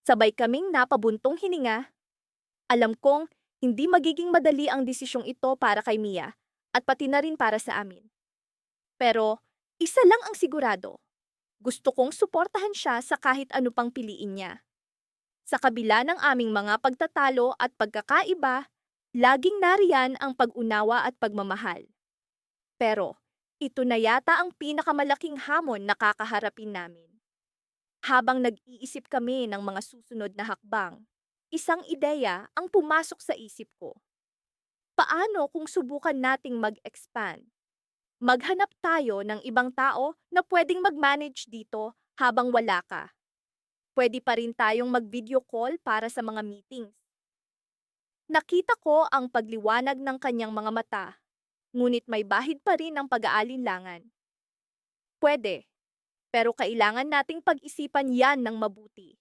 A: Sabay kaming napabuntong hininga. Alam kong hindi magiging madali ang desisyong ito para kay Mia at pati na rin para sa amin. Pero isa lang ang sigurado. Gusto kong suportahan siya sa kahit ano pang piliin niya. Sa kabila ng aming mga pagtatalo at pagkakaiba, laging nariyan ang pag-unawa at pagmamahal. Pero ito na yata ang pinakamalaking hamon na kakaharapin namin. Habang nag-iisip kami ng mga susunod na hakbang, isang ideya ang pumasok sa isip ko. Paano kung subukan nating mag-expand? Maghanap tayo ng ibang tao na pwedeng mag-manage dito habang wala ka. Pwede pa rin tayong mag-video call para sa mga meetings. Nakita ko ang pagliwanag ng kanyang mga mata, ngunit may bahid pa rin ang pag-aalinlangan. Pwede. Pero kailangan nating pag-isipan yan ng mabuti.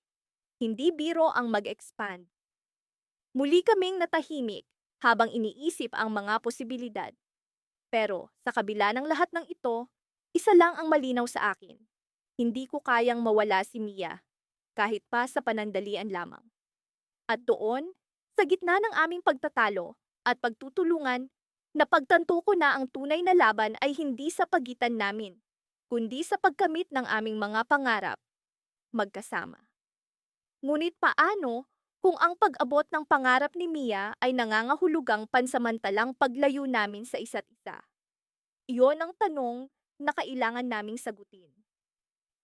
A: Hindi biro ang mag-expand. Muli kaming natahimik habang iniisip ang mga posibilidad. Pero sa kabila ng lahat ng ito, isa lang ang malinaw sa akin. Hindi ko kayang mawala si Mia, kahit pa sa panandalian lamang. At doon, sa gitna ng aming pagtatalo at pagtutulungan, napagtanto ko na ang tunay na laban ay hindi sa pagitan namin, kundi sa pagkamit ng aming mga pangarap, magkasama. Ngunit paano kung ang pag-abot ng pangarap ni Mia ay nangangahulugang pansamantalang paglayo namin sa isa't isa? Iyon ang tanong na kailangan naming sagutin.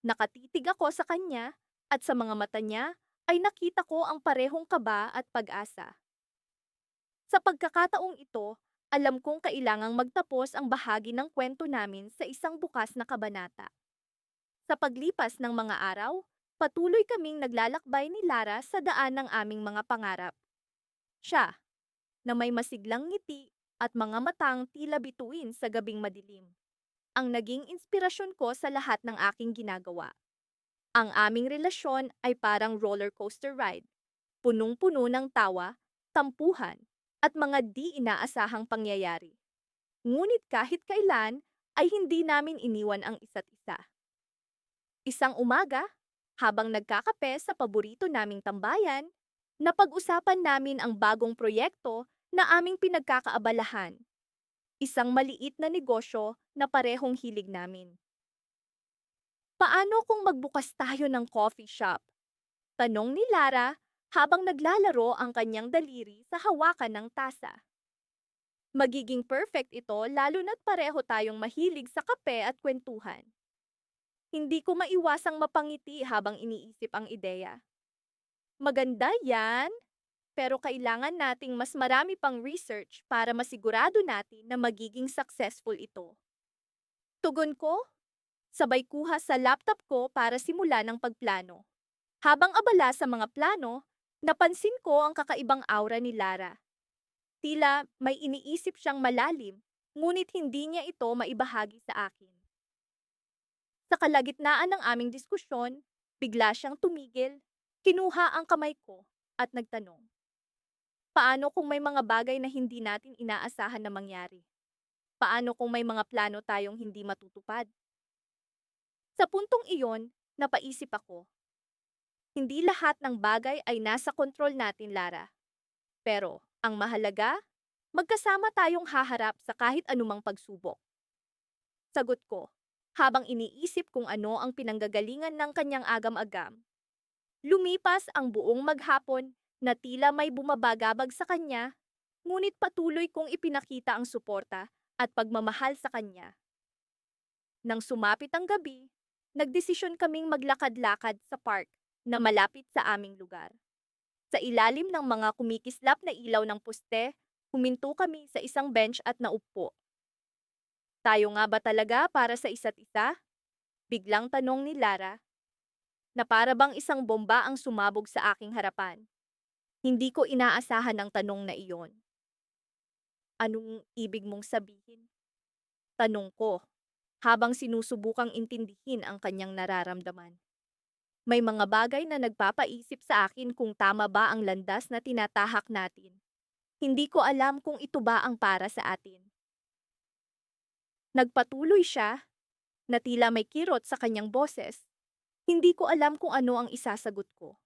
A: Nakatitig ako sa kanya at sa mga mata niya ay nakita ko ang parehong kaba at pag-asa. Sa pagkakataong ito, alam kong kailangang magtapos ang bahagi ng kwento namin sa isang bukas na kabanata. Sa paglipas ng mga araw, patuloy kaming naglalakbay ni Lara sa daan ng aming mga pangarap. Siya, na may masiglang ngiti at mga matang tila bituin sa gabing madilim, ang naging inspirasyon ko sa lahat ng aking ginagawa. Ang aming relasyon ay parang roller coaster ride, punong-puno ng tawa, tampuhan, at mga di inaasahang pangyayari. Ngunit kahit kailan ay hindi namin iniwan ang isa't isa. Isang umaga, habang nagkakape sa paborito naming tambayan, napag-usapan namin ang bagong proyekto na aming pinagkakaabalahan. Isang maliit na negosyo na parehong hilig namin. Paano kung magbukas tayo ng coffee shop? Tanong ni Lara habang naglalaro ang kanyang daliri sa hawakan ng tasa. Magiging perfect ito lalo na't pareho tayong mahilig sa kape at kwentuhan. Hindi ko maiwasang mapangiti habang iniisip ang ideya. Maganda yan, pero kailangan nating mas marami pang research para masigurado natin na magiging successful ito. Tugon ko, sabay kuha sa laptop ko para simulan ang pagplano. Habang abala sa mga plano, napansin ko ang kakaibang aura ni Lara. Tila may iniisip siyang malalim, ngunit hindi niya ito maibahagi sa akin. Sa kalagitnaan ng aming diskusyon, bigla siyang tumigil, kinuha ang kamay ko at nagtanong. Paano kung may mga bagay na hindi natin inaasahan na mangyari? Paano kung may mga plano tayong hindi matutupad? Sa puntong iyon, napaisip ako. Hindi lahat ng bagay ay nasa kontrol natin, Lara. Pero, ang mahalaga, magkasama tayong haharap sa kahit anumang pagsubok. Sagot ko, habang iniisip kung ano ang pinanggagalingan ng kanyang agam-agam. Lumipas ang buong maghapon na tila may bumabagabag sa kanya, ngunit patuloy kong ipinakita ang suporta at pagmamahal sa kanya. Nang sumapit ang gabi, nagdesisyon kaming maglakad-lakad sa park na malapit sa aming lugar. Sa ilalim ng mga kumikislap na ilaw ng poste, huminto kami sa isang bench at naupo. Tayo nga ba talaga para sa isa't isa? Biglang tanong ni Lara, na para bang isang bomba ang sumabog sa aking harapan. Hindi ko inaasahan ang tanong na iyon. Anong ibig mong sabihin? Tanong ko, habang sinusubukang intindihin ang kanyang nararamdaman. May mga bagay na nagpapaisip sa akin kung tama ba ang landas na tinatahak natin. Hindi ko alam kung ito ba ang para sa atin. Nagpatuloy siya, na tila may kirot sa kanyang boses. Hindi ko alam kung ano ang isasagot ko.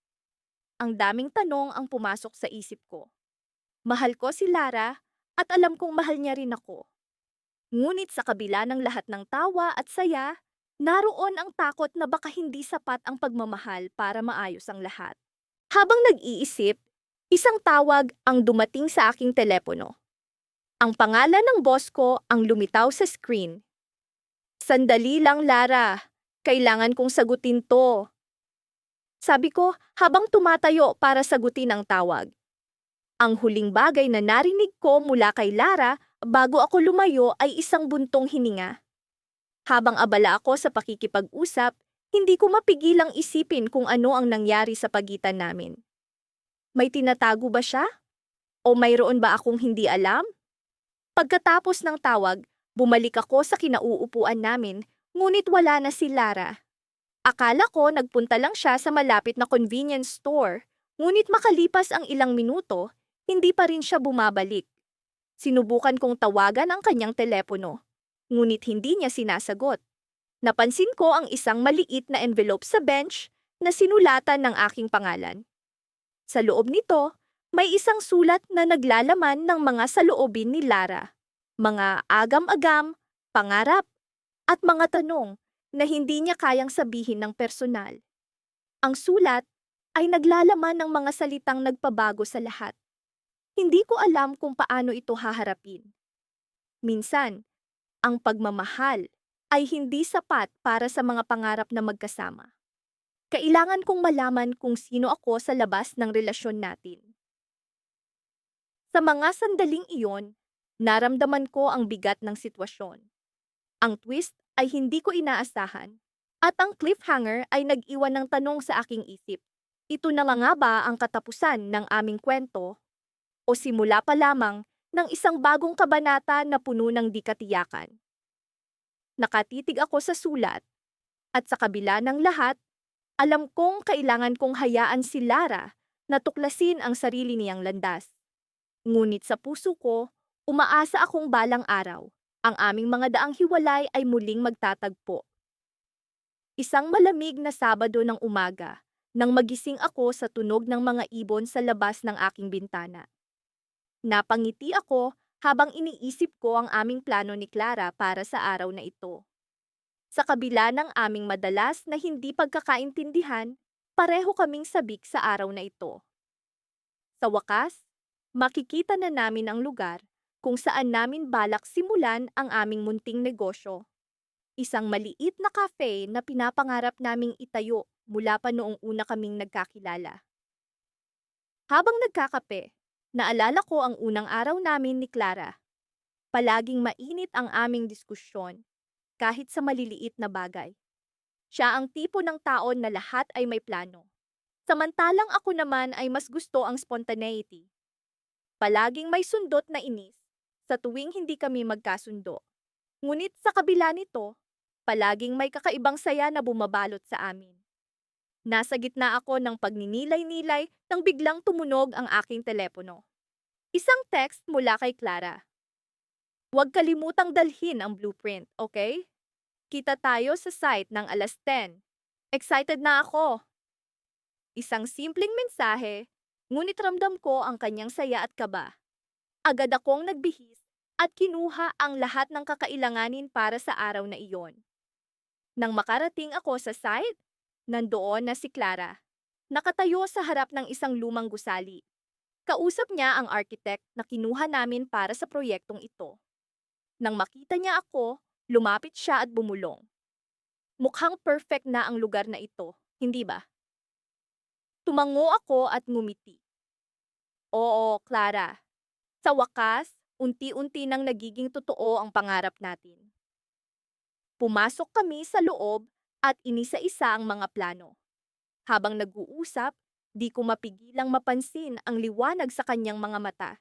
A: Ang daming tanong ang pumasok sa isip ko. Mahal ko si Lara at alam kong mahal niya rin ako. Ngunit sa kabila ng lahat ng tawa at saya, naroon ang takot na baka hindi sapat ang pagmamahal para maayos ang lahat. Habang nag-iisip, isang tawag ang dumating sa aking telepono. Ang pangalan ng boss ko ang lumitaw sa screen. Sandali lang, Lara. Kailangan kong sagutin to. Sabi ko habang tumatayo para sagutin ang tawag. Ang huling bagay na narinig ko mula kay Lara bago ako lumayo ay isang buntong hininga. Habang abala ako sa pakikipag-usap, hindi ko mapigilang isipin kung ano ang nangyari sa pagitan namin. May tinatago ba siya? O mayroon ba akong hindi alam? Pagkatapos ng tawag, bumalik ako sa kinauupuan namin, ngunit wala na si Lara. Akala ko nagpunta lang siya sa malapit na convenience store, ngunit makalipas ang ilang minuto, hindi pa rin siya bumabalik. Sinubukan kong tawagan ang kanyang telepono, ngunit hindi niya sinasagot. Napansin ko ang isang maliit na envelope sa bench na sinulatan ng aking pangalan. Sa loob nito, may isang sulat na naglalaman ng mga saloobin ni Lara, mga agam-agam, pangarap, at mga tanong na hindi niya kayang sabihin ng personal. Ang sulat ay naglalaman ng mga salitang nagpabago sa lahat. Hindi ko alam kung paano ito haharapin. Minsan, ang pagmamahal ay hindi sapat para sa mga pangarap na magkasama. Kailangan kong malaman kung sino ako sa labas ng relasyon natin. Sa mga sandaling iyon, naramdaman ko ang bigat ng sitwasyon. Ang twist ay hindi ko inaasahan, at ang cliffhanger ay nag-iwan ng tanong sa aking isip. Ito na nga ba ang katapusan ng aming kwento? O simula pa lamang ng isang bagong kabanata na puno ng di-katiyakan? Nakatitig ako sa sulat, at sa kabila ng lahat, alam kong kailangan kong hayaan si Lara na tuklasin ang sarili niyang landas. Ngunit sa puso ko, umaasa akong balang araw, Ang aming mga daang hiwalay ay muling magtatagpo. Isang malamig na Sabado ng umaga, nang magising ako sa tunog ng mga ibon sa labas ng aking bintana. Napangiti ako habang iniisip ko ang aming plano ni Clara para sa araw na ito. Sa kabila ng aming madalas na hindi pagkakaintindihan, pareho kaming sabik sa araw na ito. Sa wakas, makikita na namin ang lugar kung saan namin balak simulan ang aming munting negosyo. Isang maliit na cafe na pinapangarap naming itayo mula pa noong una kaming nagkakilala. Habang nagkakape, naalala ko ang unang araw namin ni Clara. Palaging mainit ang aming diskusyon, kahit sa maliliit na bagay. Siya ang tipo ng tao na lahat ay may plano. Samantalang ako naman ay mas gusto ang spontaneity. Palaging may sundot na inis sa tuwing hindi kami magkasundo. Ngunit sa kabila nito, palaging may kakaibang saya na bumabalot sa amin. Nasa gitna ako ng pagninilay-nilay nang biglang tumunog ang aking telepono. Isang text mula kay Clara. Huwag kalimutang dalhin ang blueprint, okay? Kita tayo sa site ng 10:00. Excited na ako. Isang simpleng mensahe, ngunit ramdam ko ang kanyang saya at kaba. Agad akong nagbihis at kinuha ang lahat ng kakailanganin para sa araw na iyon. Nang makarating ako sa site, nandoon na si Clara. Nakatayo sa harap ng isang lumang gusali. Kausap niya ang architect na kinuha namin para sa proyektong ito. Nang makita niya ako, lumapit siya at bumulong. Mukhang perfect na ang lugar na ito, hindi ba? Tumango ako at ngumiti. Oo, Clara. Sa wakas, unti-unti nang nagiging totoo ang pangarap natin. Pumasok kami sa loob at inisa-isa ang mga plano. Habang nag-uusap, di ko mapigilang mapansin ang liwanag sa kanyang mga mata.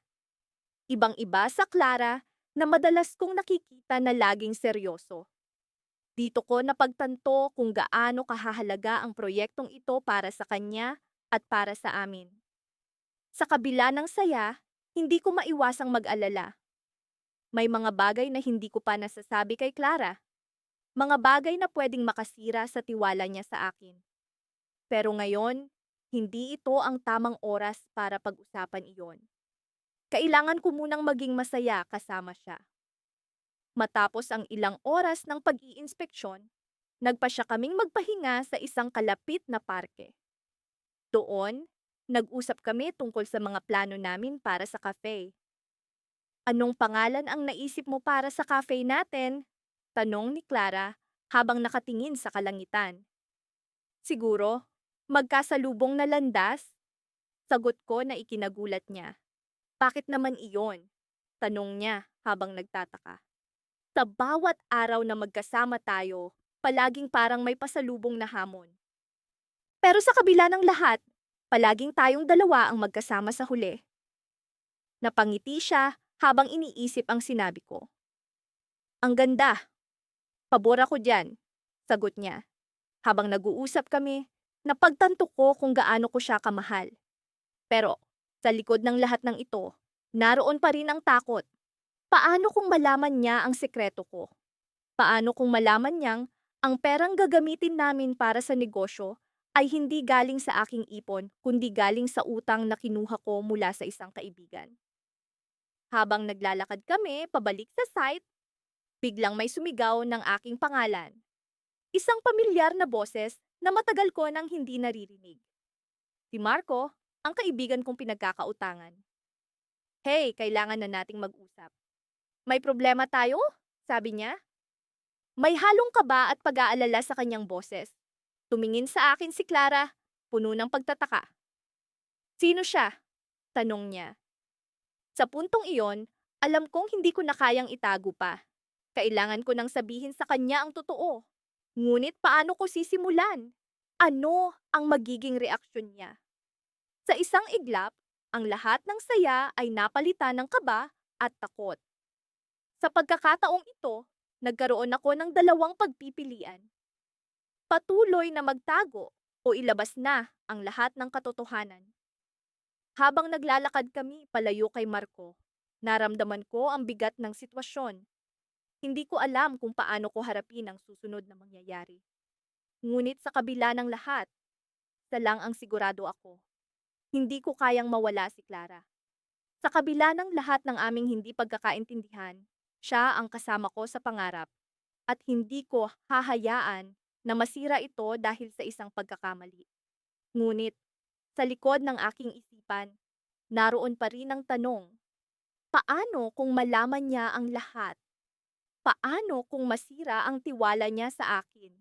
A: Ibang-iba sa Clara na madalas kong nakikita na laging seryoso. Dito ko napagtanto kung gaano kahahalaga ang proyektong ito para sa kanya at para sa amin. Sa kabila ng saya, hindi ko maiwasang mag-alala. May mga bagay na hindi ko pa nasasabi kay Clara. Mga bagay na pwedeng makasira sa tiwala niya sa akin. Pero ngayon, hindi ito ang tamang oras para pag-usapan iyon. Kailangan ko munang maging masaya kasama siya. Matapos ang ilang oras ng pag-iinspeksyon, nagpa siya kaming magpahinga sa isang kalapit na parke. Doon, nag-usap kami tungkol sa mga plano namin para sa cafe. Anong pangalan ang naisip mo para sa cafe natin? Tanong ni Clara habang nakatingin sa kalangitan. Siguro, magkasalubong na landas? Sagot ko na ikinagulat niya. Bakit naman iyon? Tanong niya habang nagtataka. Sa bawat araw na magkasama tayo, palaging parang may pasalubong na hamon. Pero sa kabila ng lahat, palaging tayong dalawa ang magkasama sa huli. Napangiti siya habang iniisip ang sinabi ko. Ang ganda. Pabor ako dyan, sagot niya. Habang nag-uusap kami, napagtanto ko kung gaano ko siya kamahal. Pero sa likod ng lahat ng ito, naroon pa rin ang takot. Paano kung malaman niya ang sekreto ko? Paano kung malaman niyang ang perang gagamitin namin para sa negosyo ay hindi galing sa aking ipon, kundi galing sa utang na kinuha ko mula sa isang kaibigan? Habang naglalakad kami pabalik sa site, biglang may sumigaw ng aking pangalan. Isang pamilyar na boses na matagal ko nang hindi naririnig. Si Marco, ang kaibigan kong pinagkakautangan. Hey, kailangan na nating mag-usap. May problema tayo? Sabi niya. May halong kaba at pag-aalala sa kanyang boses. Tumingin sa akin si Clara, puno ng pagtataka. Sino siya? Tanong niya. Sa puntong iyon, alam kong hindi ko na kayang itago pa. Kailangan ko nang sabihin sa kanya ang totoo. Ngunit paano ko sisimulan? Ano ang magiging reaksyon niya? Sa isang iglap, ang lahat ng saya ay napalitan ng kaba at takot. Sa pagkakataong ito, nagkaroon ako ng dalawang pagpipilian. Patuloy na magtago o ilabas na ang lahat ng katotohanan. Habang naglalakad kami palayo kay Marco, naramdaman ko ang bigat ng sitwasyon. Hindi ko alam kung paano ko harapin ang susunod na mangyayari. Ngunit sa kabila ng lahat, isa lang ang sigurado ako. Hindi ko kayang mawala si Clara. Sa kabila ng lahat ng aming hindi pagkakaintindihan, siya ang kasama ko sa pangarap at hindi ko hahayaan na masira ito dahil sa isang pagkakamali. Ngunit, sa likod ng aking isipan, naroon pa rin ang tanong, paano kung malaman niya ang lahat? Paano kung masira ang tiwala niya sa akin?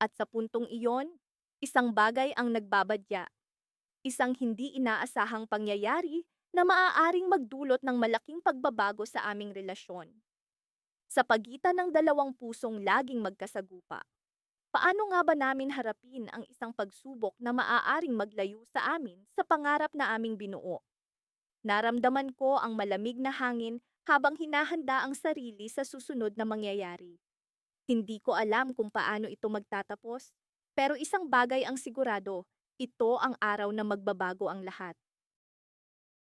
A: At sa puntong iyon, isang bagay ang nagbabadya, isang hindi inaasahang pangyayari na maaaring magdulot ng malaking pagbabago sa aming relasyon. Sa pagitan ng dalawang pusong laging magkasagupa, paano nga ba namin harapin ang isang pagsubok na maaaring maglayo sa amin sa pangarap na aming binuo? Naramdaman ko ang malamig na hangin habang hinahanda ang sarili sa susunod na mangyayari. Hindi ko alam kung paano ito magtatapos, pero isang bagay ang sigurado, ito ang araw na magbabago ang lahat.